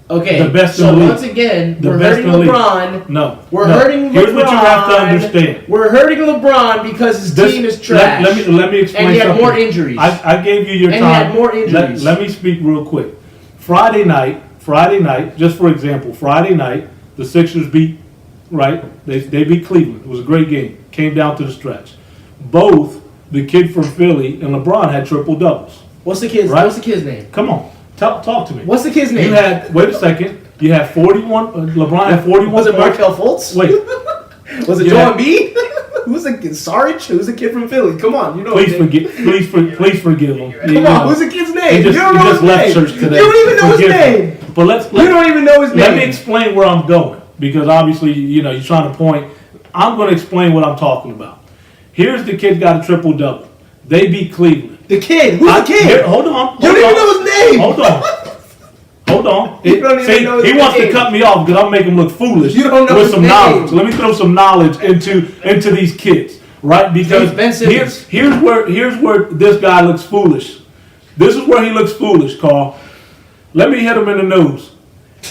Speaker 2: Okay,
Speaker 1: the best in
Speaker 2: so
Speaker 1: the league.
Speaker 2: once again,
Speaker 1: The
Speaker 2: we're
Speaker 1: best
Speaker 2: hurting
Speaker 1: in the league.
Speaker 2: LeBron.
Speaker 1: No.
Speaker 2: We're
Speaker 1: no.
Speaker 2: hurting LeBron.
Speaker 1: Here's what you have to understand.
Speaker 2: We're hurting LeBron because his team is trash.
Speaker 1: Let me explain
Speaker 2: and he had
Speaker 1: something.
Speaker 2: more injuries.
Speaker 1: I gave you your
Speaker 2: And he
Speaker 1: time.
Speaker 2: had more injuries.
Speaker 1: Let me speak real quick. Friday night, just for example, Friday night, the Sixers beat, right? They beat Cleveland. It was a great game. Came down to the stretch. Both the kid from Philly and LeBron had triple doubles.
Speaker 2: What's the kid's
Speaker 1: Right?
Speaker 2: What's the kid's name?
Speaker 1: Come on, talk to me.
Speaker 2: What's the kid's name?
Speaker 1: You had, wait a second. You had 41. LeBron had 41.
Speaker 2: Was it
Speaker 1: points.
Speaker 2: Markelle Fultz?
Speaker 1: Wait,
Speaker 2: Was it
Speaker 1: You
Speaker 2: Joel
Speaker 1: had-
Speaker 2: Embiid? Who's the kid? Sarge? Who's the kid from Philly? Come on, you know.
Speaker 1: please
Speaker 2: his name.
Speaker 1: please forgive him.
Speaker 2: Come on, who's the kid's name?
Speaker 1: He just,
Speaker 2: you don't
Speaker 1: he
Speaker 2: know
Speaker 1: just
Speaker 2: his
Speaker 1: left
Speaker 2: name.
Speaker 1: church today.
Speaker 2: You don't even know his
Speaker 1: Forgive him.
Speaker 2: name.
Speaker 1: But let's
Speaker 2: You don't even know his name.
Speaker 1: let me explain where I'm going, because obviously, you're trying to point. I'm going to explain what I'm talking about. Here's the kid got a triple double. They beat Cleveland.
Speaker 2: The kid. Who's the kid?
Speaker 1: Hold on.
Speaker 2: You don't even know his name.
Speaker 1: Hold on. Hold on.
Speaker 2: You don't even
Speaker 1: See,
Speaker 2: know his
Speaker 1: he wants to
Speaker 2: name.
Speaker 1: cut me off because I'm making him look foolish.
Speaker 2: You don't know
Speaker 1: with
Speaker 2: his
Speaker 1: some
Speaker 2: name.
Speaker 1: knowledge. Let me throw some knowledge into these kids, right? Because
Speaker 2: Ben Simmons.
Speaker 1: here's where this guy looks foolish. This is where he looks foolish, Carl. Let me hit him in the nose.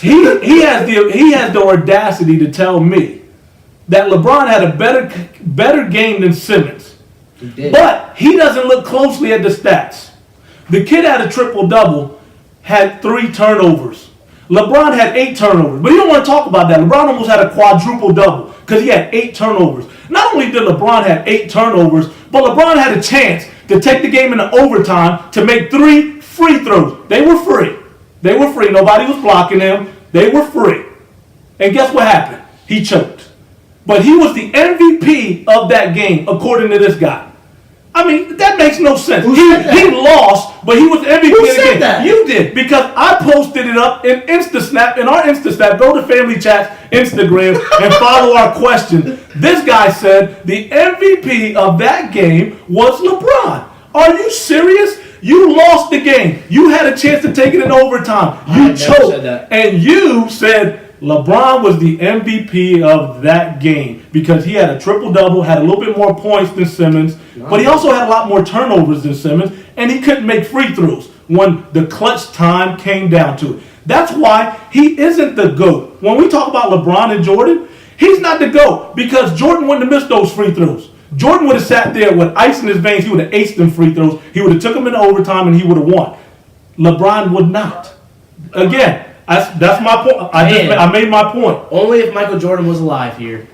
Speaker 1: He has the audacity to tell me that LeBron had a better game than Simmons.
Speaker 2: He did.
Speaker 1: But he doesn't look closely at the stats. The kid had a triple-double, had 3 turnovers. LeBron had 8 turnovers. But you don't want to talk about that. LeBron almost had a quadruple-double because he had 8 turnovers. Not only did LeBron have 8 turnovers, but LeBron had a chance to take the game into overtime to make 3 free throws. They were free. They were free. Nobody was blocking them. They were free. And guess what happened? He choked. But he was the MVP of that game, according to this guy. I mean, that makes no sense.
Speaker 2: Who said that?
Speaker 1: He lost, but he was the MVP
Speaker 2: Who
Speaker 1: of the
Speaker 2: said
Speaker 1: game.
Speaker 2: that?
Speaker 1: You did, because I posted it up in InstaSnap, in our InstaSnap. Go to Family Chat's Instagram and follow our question. This guy said the MVP of that game was LeBron. Are you serious? You lost the game. You had a chance to take it in overtime. You
Speaker 2: never
Speaker 1: choked.
Speaker 2: said that.
Speaker 1: And you said LeBron was the MVP of that game because he had a triple-double, had a little bit more points than Simmons, but he also had a lot more turnovers than Simmons, and he couldn't make free throws when the clutch time came down to it. That's why he isn't the GOAT. When we talk about LeBron and Jordan, he's not the GOAT because Jordan wouldn't have missed those free throws. Jordan would have sat there with ice in his veins. He would have aced them free throws. He would have took them into overtime, and he would have won. LeBron would not. Again, that's my point. I made my point.
Speaker 2: Only if Michael Jordan was alive here.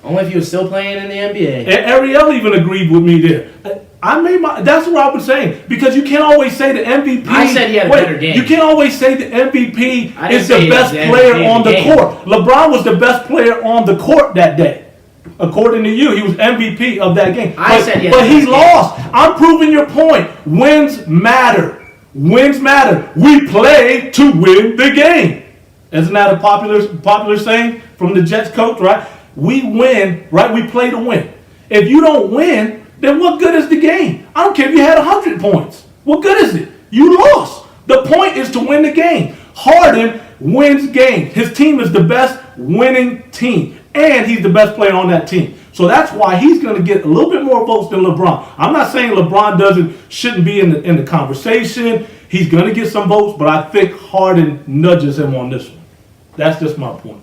Speaker 2: Only if he was still playing in the NBA.
Speaker 1: And Ariel even agreed with me there. That's what I was saying. Because you can't always say the MVP.
Speaker 2: I said he had a better game.
Speaker 1: You can't always say the MVP
Speaker 2: I didn't
Speaker 1: is
Speaker 2: say
Speaker 1: the
Speaker 2: he was
Speaker 1: best
Speaker 2: the
Speaker 1: player
Speaker 2: MVP of
Speaker 1: on
Speaker 2: the
Speaker 1: the
Speaker 2: game.
Speaker 1: court. LeBron was the best player on the court that day. According to you, he was MVP of that game.
Speaker 2: I said he had
Speaker 1: but
Speaker 2: the
Speaker 1: he
Speaker 2: best game.
Speaker 1: lost. I'm proving your point. Wins matter. Wins matter. We play to win the game. Isn't that a popular saying from the Jets coach, right? We win, right? We play to win. If you don't win, then what good is the game? I don't care if you had 100 points. What good is it? You lost. The point is to win the game. Harden wins games. His team is the best winning team. And he's the best player on that team. So that's why he's going to get a little bit more votes than LeBron. I'm not saying LeBron shouldn't be in the conversation. He's going to get some votes, but I think Harden nudges him on this one. That's just my point.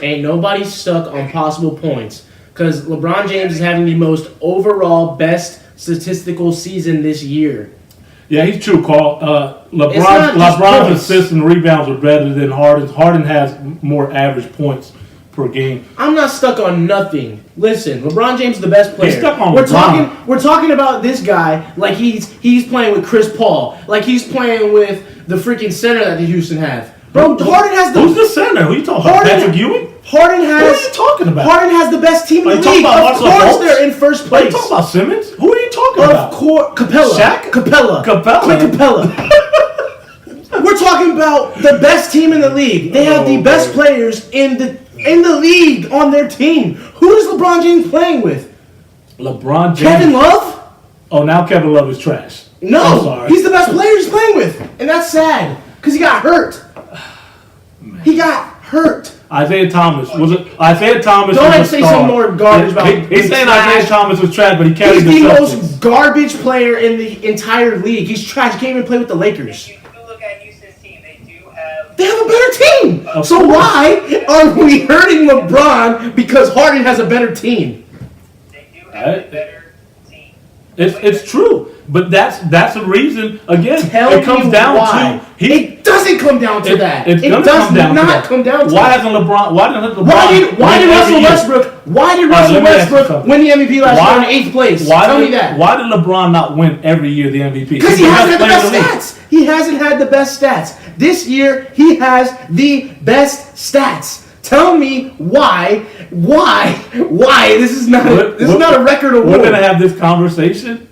Speaker 2: Ain't nobody stuck on possible points because LeBron James is having the most overall best statistical season this year.
Speaker 1: Yeah, he's true, Carl.
Speaker 2: It's not just
Speaker 1: LeBron's
Speaker 2: points.
Speaker 1: assists and rebounds are better than Harden's. Harden has more average points per game.
Speaker 2: I'm not stuck on nothing. Listen, LeBron James is the best player.
Speaker 1: He's stuck on
Speaker 2: we're
Speaker 1: LeBron.
Speaker 2: We're talking about this guy like he's playing with Chris Paul, like he's playing with the freaking center that the Houston have. Bro, Harden has
Speaker 1: Who's the center? Who are you talking about?
Speaker 2: Harden-
Speaker 1: Patrick Ewing?
Speaker 2: Harden has.
Speaker 1: What are you talking about?
Speaker 2: Harden has the best team
Speaker 1: Are
Speaker 2: in
Speaker 1: you
Speaker 2: the
Speaker 1: talking
Speaker 2: league.
Speaker 1: about
Speaker 2: Of
Speaker 1: Marcel
Speaker 2: course,
Speaker 1: Fultz?
Speaker 2: they're in first
Speaker 1: Are you
Speaker 2: place.
Speaker 1: talking about Simmons? Who are you talking
Speaker 2: Of
Speaker 1: about?
Speaker 2: course, Capella.
Speaker 1: Shaq?
Speaker 2: Capella. Clint Capella. We're talking about the best team in the league. They have the best players in the league on their team. Who is LeBron James playing with?
Speaker 1: LeBron James.
Speaker 2: Kevin Love?
Speaker 1: Oh, now Kevin Love is trash. I'm
Speaker 2: No,
Speaker 1: sorry.
Speaker 2: he's the best player he's playing with, and that's sad because he got hurt. He got hurt.
Speaker 1: Isaiah Thomas was it? Isaiah Thomas.
Speaker 2: Don't
Speaker 1: was a
Speaker 2: say
Speaker 1: star.
Speaker 2: some more garbage about
Speaker 1: He's saying
Speaker 2: trash.
Speaker 1: Isaiah Thomas was trash, but he carried
Speaker 2: He's
Speaker 1: the
Speaker 2: the
Speaker 1: Celtics.
Speaker 2: most garbage player in the entire league. He's trash. He can't even play with the Lakers.
Speaker 3: If you look at Houston's team, they do have.
Speaker 2: They have a better team.
Speaker 1: Of
Speaker 2: So
Speaker 1: course.
Speaker 2: why are we hurting LeBron because Harden has a better team?
Speaker 3: They do have a better team.
Speaker 1: It's true, but that's the reason. Again,
Speaker 2: Tell
Speaker 1: it comes
Speaker 2: me
Speaker 1: down
Speaker 2: why.
Speaker 1: to
Speaker 2: It doesn't come down to that.
Speaker 1: It's
Speaker 2: It
Speaker 1: gonna
Speaker 2: does
Speaker 1: come down to
Speaker 2: not
Speaker 1: that.
Speaker 2: come down to
Speaker 1: Why
Speaker 2: that.
Speaker 1: hasn't LeBron? Why did LeBron?
Speaker 2: Why did
Speaker 1: win every
Speaker 2: Russell
Speaker 1: year?
Speaker 2: Westbrook? Why did
Speaker 1: All right,
Speaker 2: Russell
Speaker 1: let me ask you
Speaker 2: Westbrook
Speaker 1: something.
Speaker 2: win the MVP last
Speaker 1: Why-
Speaker 2: year in 8th place?
Speaker 1: Why
Speaker 2: Tell
Speaker 1: did,
Speaker 2: me that.
Speaker 1: Why did LeBron not win every year the MVP?
Speaker 2: Because he
Speaker 1: He's
Speaker 2: hasn't had the
Speaker 1: player in
Speaker 2: best
Speaker 1: league.
Speaker 2: stats. He hasn't had the best stats. This year, he has the best stats. Tell me why? This is not a record award.
Speaker 1: We're gonna have this conversation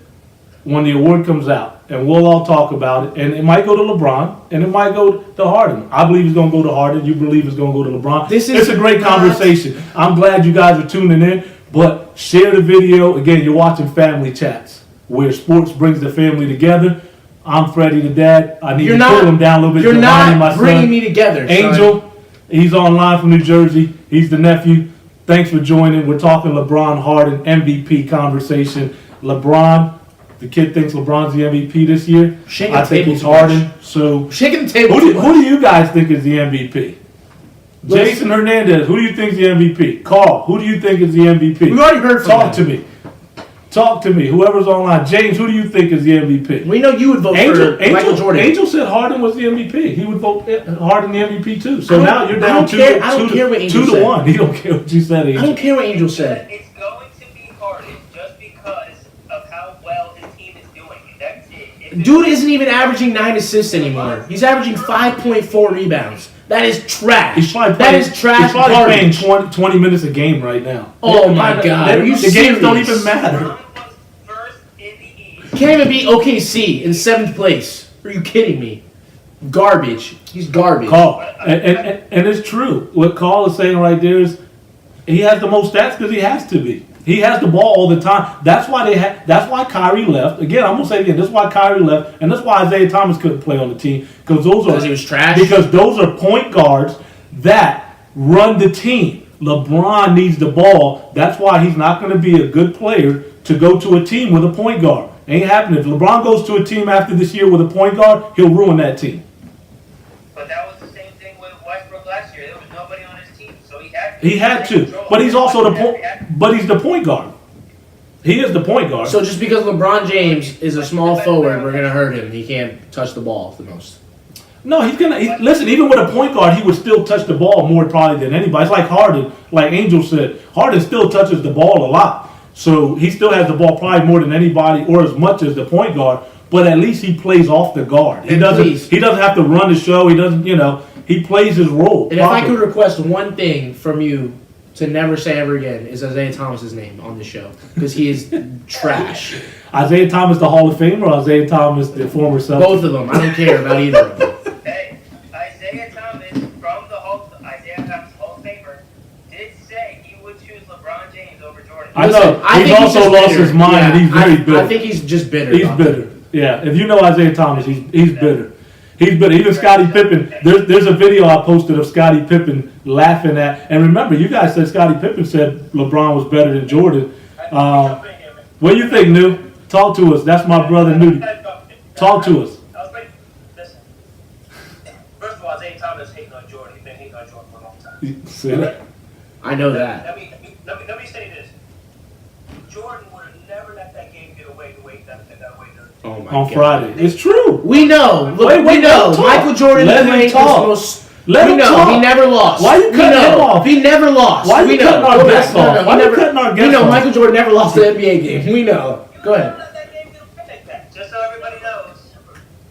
Speaker 1: when the award comes out, and we'll all talk about it. And it might go to LeBron, and it might go to Harden. I believe it's gonna go to Harden. You believe it's gonna go to LeBron. It's a great
Speaker 2: not-
Speaker 1: conversation. I'm glad you guys are tuning in. But share the video. Again, you're watching Family Chats, where sports brings the family together. I'm Freddie the dad. I need to pull him down a little bit.
Speaker 2: You're
Speaker 1: Giovanni, my
Speaker 2: not
Speaker 1: son.
Speaker 2: bringing me together, son.
Speaker 1: Angel, he's online from New Jersey. He's the nephew. Thanks for joining. We're talking LeBron Harden MVP conversation. LeBron, the kid thinks LeBron's the MVP this year.
Speaker 2: Shaking
Speaker 1: I
Speaker 2: the
Speaker 1: think
Speaker 2: table
Speaker 1: he's
Speaker 2: too much.
Speaker 1: Harden. So
Speaker 2: Shaking the table.
Speaker 1: who do you guys think is the MVP? Jason Hernandez, who do you think is the MVP? Carl, who do you think is the MVP?
Speaker 2: We already heard from
Speaker 1: Talk
Speaker 2: them.
Speaker 1: to me. Talk to me. Whoever's online. James, who do you think is the MVP?
Speaker 2: We know you would vote for Michael Jordan.
Speaker 1: Angel said Harden was the MVP. He would vote Harden the MVP too.
Speaker 2: I
Speaker 1: So
Speaker 2: don't-
Speaker 1: now you're
Speaker 2: I
Speaker 1: down
Speaker 2: don't care- I don't care what Angel
Speaker 1: 2 to
Speaker 2: said.
Speaker 1: 1. He don't care what you said,
Speaker 2: I
Speaker 1: Angel.
Speaker 2: don't care what Angel said.
Speaker 3: It's going to be Harden just because of how well his team is doing. That's it. If
Speaker 2: Dude isn't even averaging 9 assists anymore. He's averaging 5.4 rebounds. That is trash.
Speaker 1: He's probably
Speaker 2: that
Speaker 1: playing,
Speaker 2: is trash.
Speaker 1: He's probably playing
Speaker 2: garbage.
Speaker 1: 20 minutes a game right now.
Speaker 2: Oh my God, are you
Speaker 1: The games don't
Speaker 2: serious?
Speaker 1: even matter.
Speaker 3: LeBron was first in the East.
Speaker 2: Can't even beat OKC in 7th place. Are you kidding me? Garbage. He's garbage.
Speaker 1: Carl, and it's true. What Carl is saying right there is he has the most stats because he has to be. He has the ball all the time. That's why that's why Kyrie left. Again, I'm gonna say it again. That's why Kyrie left, and that's why Isaiah Thomas couldn't play on the team because
Speaker 2: he was trash?
Speaker 1: Because those are point guards that run the team. LeBron needs the ball. That's why he's not going to be a good player to go to a team with a point guard. Ain't happening. If LeBron goes to a team after this year with a point guard, he'll ruin that team.
Speaker 3: But that was the same thing with Westbrook last year. There was nobody on his team, so he had
Speaker 1: He had to, but he's also the point. But he's the point guard. He is the point guard.
Speaker 2: So just because LeBron James is a small forward, we're gonna hurt him. He can't touch the ball the most.
Speaker 1: No, he's gonna listen. Even with a point guard, he would still touch the ball more probably than anybody. It's like Harden, like Angel said. Harden still touches the ball a lot, so he still has the ball probably more than anybody or as much as the point guard. But at least he plays off the guard. He
Speaker 2: And
Speaker 1: doesn't.
Speaker 2: please.
Speaker 1: He doesn't have to run the show. He doesn't. He plays his role.
Speaker 2: And if I
Speaker 1: properly.
Speaker 2: could request one thing from you to never say ever again is Isaiah Thomas's name on the show because he is trash.
Speaker 1: Isaiah Thomas, the Hall of Famer, or Isaiah Thomas, the former Celtic?
Speaker 2: Both of them. I don't care about either of them.
Speaker 3: Hey, Isaiah Thomas from Isaiah Thomas Hall of Famer did say he would choose LeBron James over Jordan.
Speaker 1: I know.
Speaker 2: Listen, I
Speaker 1: He's
Speaker 2: think
Speaker 1: also
Speaker 2: just
Speaker 1: lost
Speaker 2: bitter.
Speaker 1: his mind, and he's very bitter.
Speaker 2: I think he's just bitter.
Speaker 1: He's
Speaker 2: about
Speaker 1: bitter.
Speaker 2: it.
Speaker 1: Yeah, if you know Isaiah Thomas, he's bitter. He's bitter. Even Scottie Pippen. There's a video I posted of Scottie Pippen laughing at. And remember, you guys said Scottie Pippen said LeBron was better than Jordan. What do you think, New? Talk to us. That's my brother, New. Talk to us.
Speaker 4: Listen. First of all, Isaiah Thomas hating on Jordan. He's been hating on Jordan for a long time.
Speaker 1: See that?
Speaker 2: I know that.
Speaker 4: Let me say this. Jordan would have never let that game get away the way that way.
Speaker 2: Oh my
Speaker 1: On
Speaker 2: God.
Speaker 1: Friday. It's true.
Speaker 2: We know. Look,
Speaker 1: Wait,
Speaker 2: we
Speaker 1: let
Speaker 2: know.
Speaker 1: him talk.
Speaker 2: Michael Jordan
Speaker 1: Let him
Speaker 2: played was the
Speaker 1: talk.
Speaker 2: most.
Speaker 1: Let
Speaker 2: we
Speaker 1: him
Speaker 2: know.
Speaker 1: talk.
Speaker 2: He never lost.
Speaker 1: Why you
Speaker 2: We
Speaker 1: cutting
Speaker 2: know.
Speaker 1: him off?
Speaker 2: He never lost.
Speaker 1: Why you
Speaker 2: we know.
Speaker 1: cutting our
Speaker 2: Go
Speaker 1: guest
Speaker 2: back.
Speaker 1: off? Why
Speaker 2: he
Speaker 1: you
Speaker 2: never,
Speaker 1: cutting our
Speaker 2: we
Speaker 1: guest
Speaker 2: know
Speaker 1: off?
Speaker 2: Michael Jordan never lost the NBA game. We know. Go ahead.
Speaker 4: Let that game get away like that. Just so everybody knows,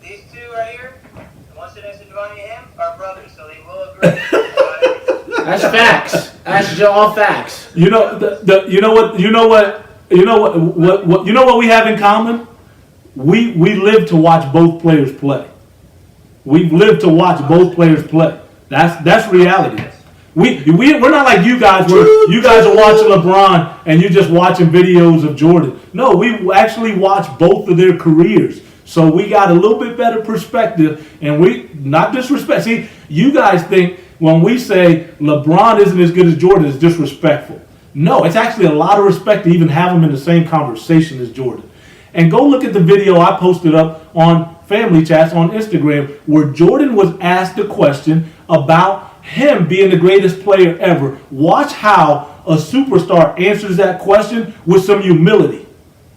Speaker 4: these two right here, the one sitting next to Devontae and him, are brothers, so they will agree.
Speaker 2: That's facts. That's all facts.
Speaker 1: You know you know what we have in common? We live to watch both players play. We've lived to watch both players play. That's reality. We're not like you guys where you guys are watching LeBron and you're just watching videos of Jordan. No, we actually watch both of their careers. So we got a little bit better perspective, and we not disrespect. See, you guys think when we say LeBron isn't as good as Jordan, it's disrespectful. No, it's actually a lot of respect to even have him in the same conversation as Jordan. And go look at the video I posted up on Family Chats on Instagram where Jordan was asked a question about him being the greatest player ever. Watch how a superstar answers that question with some humility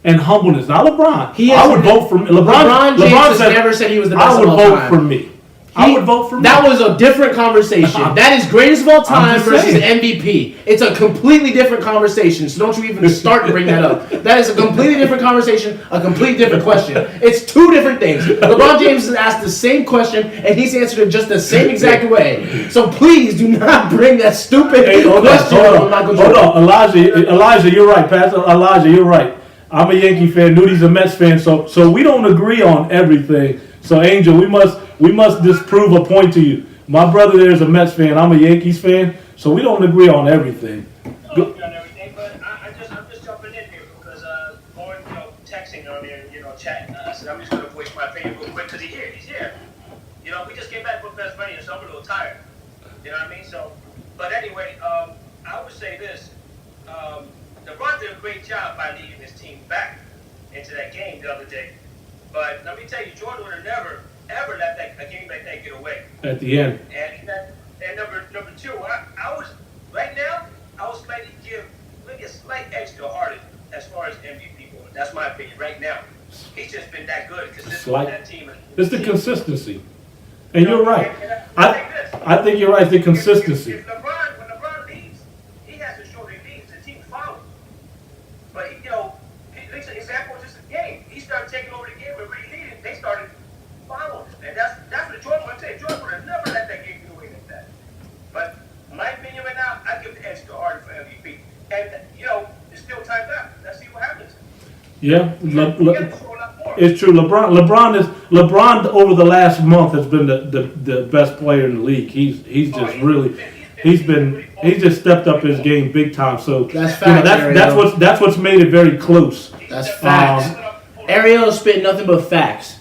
Speaker 1: and humbleness. Not LeBron. I would vote for me.
Speaker 2: LeBron James has never said he was the best
Speaker 1: I would
Speaker 2: of all
Speaker 1: vote
Speaker 2: time.
Speaker 1: for me. I would vote for me.
Speaker 2: That was a different conversation. That is greatest of all time
Speaker 1: just
Speaker 2: versus
Speaker 1: saying.
Speaker 2: MVP. It's a completely different conversation, so don't you even start to bring that up. That is a completely different conversation, a completely different question. It's two different things. LeBron James has asked the same question, and he's answered it just the same exact way. So please do not bring that stupid question on Michael Jordan.
Speaker 1: Hold on, Elijah, you're right, Pastor. Elijah, you're right. I'm a Yankee fan. Nudi's a Mets fan. So we don't agree on everything. So Angel, we must disprove a point to you. My brother there is a Mets fan. I'm a Yankees fan. So we don't agree on everything.
Speaker 4: On everything, but I'm just jumping in here because Lauren, texting on there, chatting. I said I'm just gonna voice my opinion real quick because he's here. We just came back from Pennsylvania, so I'm a little tired. You know what I mean? So, but anyway, I would say this: LeBron did a great job by leading his team back into that game the other day. But let me tell you, Jordan would have never, ever let a game like that get away.
Speaker 1: At the end.
Speaker 4: And number two, I was slightly give maybe a slight edge to Harden as far as MVP goes. That's my opinion right now. He's just been that good consistent with that team.
Speaker 1: It's the consistency. And you're right. I think you're right, the consistency.
Speaker 4: When LeBron leads, he has to show that he leads. The team follows. But, an example is just a game. He started taking over the game and really leading. They started following. And that's what Jordan would say. Jordan would have never let that game get away like that. But my opinion right now, I give the edge to Harden for MVP. And, it's still time left. Let's see what happens.
Speaker 1: Yeah, it's true. LeBron over the last month has been the best player in the league. He's just stepped up his game big time. So
Speaker 2: That's facts,
Speaker 1: that's what's made it very close.
Speaker 2: That's facts. Ariel spit nothing but facts.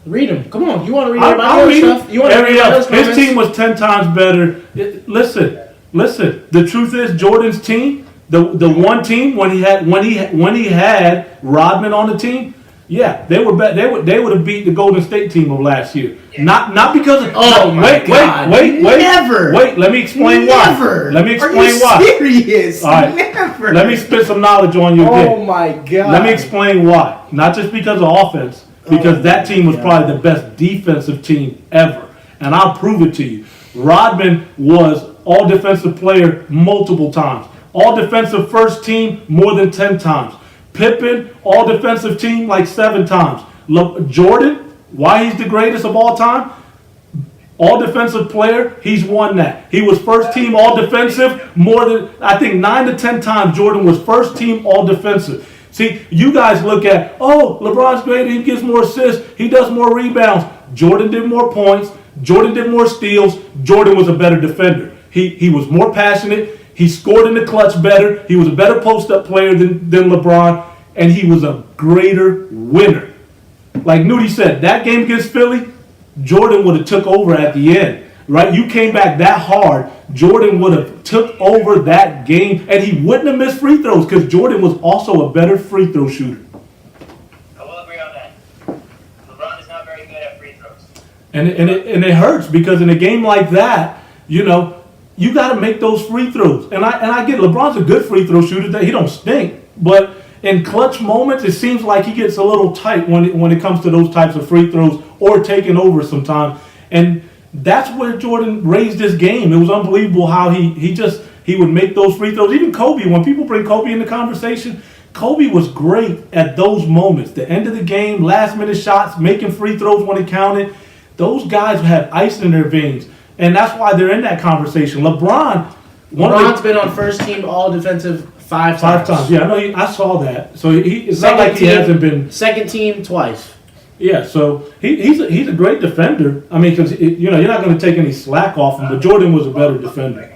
Speaker 2: Read them. Come on. You want to read everybody else stuff? You want to read everybody else
Speaker 1: his team was 10 times better. Listen. The truth is, Jordan's team, the one team when he had Rodman on the team, yeah, they would have beat the Golden State team of last year. Not because of wait.
Speaker 2: Never.
Speaker 1: Wait, let me explain why. Let me explain why.
Speaker 2: Serious?
Speaker 1: All right.
Speaker 2: Never.
Speaker 1: Let me spit some knowledge on you.
Speaker 2: Oh my God.
Speaker 1: Let me explain why. Not just because of offense, because that team was probably the best defensive team ever. And I'll prove it to you. Rodman was all defensive player multiple times. All defensive first team more than 10 times. Pippen, all defensive team like 7 times. Jordan, why he's the greatest of all time? All defensive player, he's won that. He was first team all defensive more than, I think 9 to 10 times Jordan was first team all defensive. See, you guys look at, LeBron's great, he gives more assists, he does more rebounds. Jordan did more points, Jordan did more steals, Jordan was a better defender. He was more passionate, he scored in the clutch better, he was a better post-up player than LeBron, and he was a greater winner. Like Nudie said, that game against Philly, Jordan would have took over at the end. Right? You came back that hard, Jordan would have took over that game, and he wouldn't have missed free throws because Jordan was also a better free throw shooter.
Speaker 3: I will agree on that. LeBron is not very good at free throws.
Speaker 1: And it hurts because in a game like that, you got to make those free throws. And I get LeBron's a good free throw shooter. That he don't stink. But in clutch moments, it seems like he gets a little tight when it comes to those types of free throws or taking over sometimes. And that's where Jordan raised his game. It was unbelievable how he would make those free throws. Even Kobe, when people bring Kobe in the conversation, Kobe was great at those moments. The end of the game, last minute shots, making free throws when it counted. Those guys had ice in their veins. And that's why they're in that conversation. LeBron's
Speaker 2: been on first team all defensive five
Speaker 1: times. Yeah, I know. I saw that. So it's not like he hasn't been
Speaker 2: second team twice.
Speaker 1: Yeah, so he's a great defender. I mean, because you're not going to take any slack off him. But Jordan was a better defender.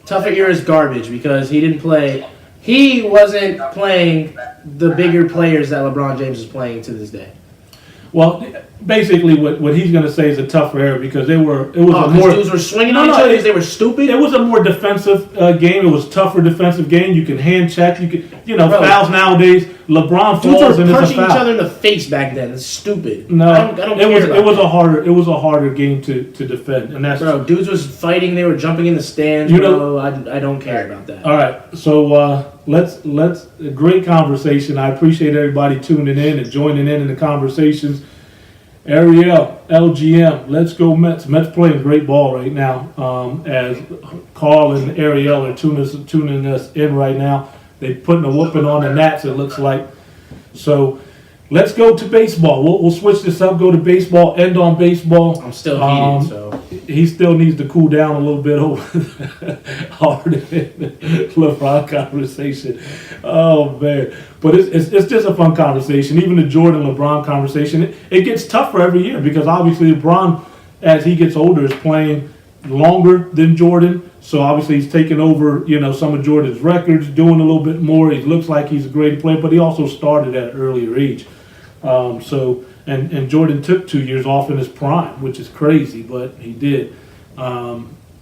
Speaker 2: Tougher Era is garbage because he didn't play. He wasn't playing the bigger players that LeBron James is playing to this day.
Speaker 1: Well, basically, what he's going to say is a tougher era because it was a more
Speaker 2: dudes were swinging on each other because they were stupid.
Speaker 1: It was a more defensive game. It was a tougher defensive game. You can hand check. You can fouls nowadays. LeBron
Speaker 2: dudes
Speaker 1: falls
Speaker 2: were
Speaker 1: and it's a
Speaker 2: punching
Speaker 1: foul.
Speaker 2: each other in the face back then. It's stupid.
Speaker 1: No,
Speaker 2: I don't care about
Speaker 1: it was
Speaker 2: that.
Speaker 1: it was a harder game to defend, and that's
Speaker 2: dudes was fighting. They were jumping in the stands. I don't care about that.
Speaker 1: All right, so let's a great conversation. I appreciate everybody tuning in and joining in the conversations. Ariel, LGM, let's go Mets. Mets playing great ball right now. As Carl and Ariel are tuning us in right now. They're putting a whooping on the Nats, it looks like. So let's go to baseball. We'll switch this up, go to baseball, end on baseball.
Speaker 2: I'm still heated, so.
Speaker 1: He still needs to cool down a little bit over harder than the LeBron conversation. Oh, man. But it's just a fun conversation. Even the Jordan-LeBron conversation, it gets tougher every year because obviously LeBron, as he gets older, is playing longer than Jordan. So obviously he's taking over, some of Jordan's records, doing a little bit more. He looks like he's a great player, but he also started at an earlier age. And Jordan took 2 years off in his prime, which is crazy, but he did.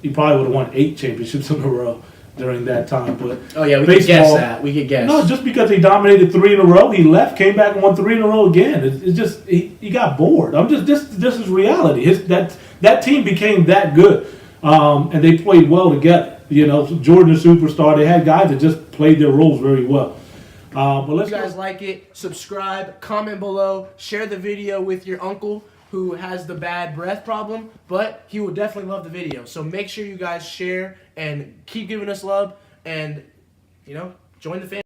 Speaker 1: He probably would have won 8 championships in a row during that time. But
Speaker 2: we could guess that. We could guess.
Speaker 1: No, just because he dominated 3 in a row, he left, came back and won 3 in a row again. It's just he got bored. This is reality. That team became that good, and they played well together. Jordan, a superstar. They had guys that just played their roles very well. But let's
Speaker 2: if you guys like it, subscribe, comment below, share the video with your uncle who has the bad breath problem, but he will definitely love the video. So make sure you guys share and keep giving us love and, join the family.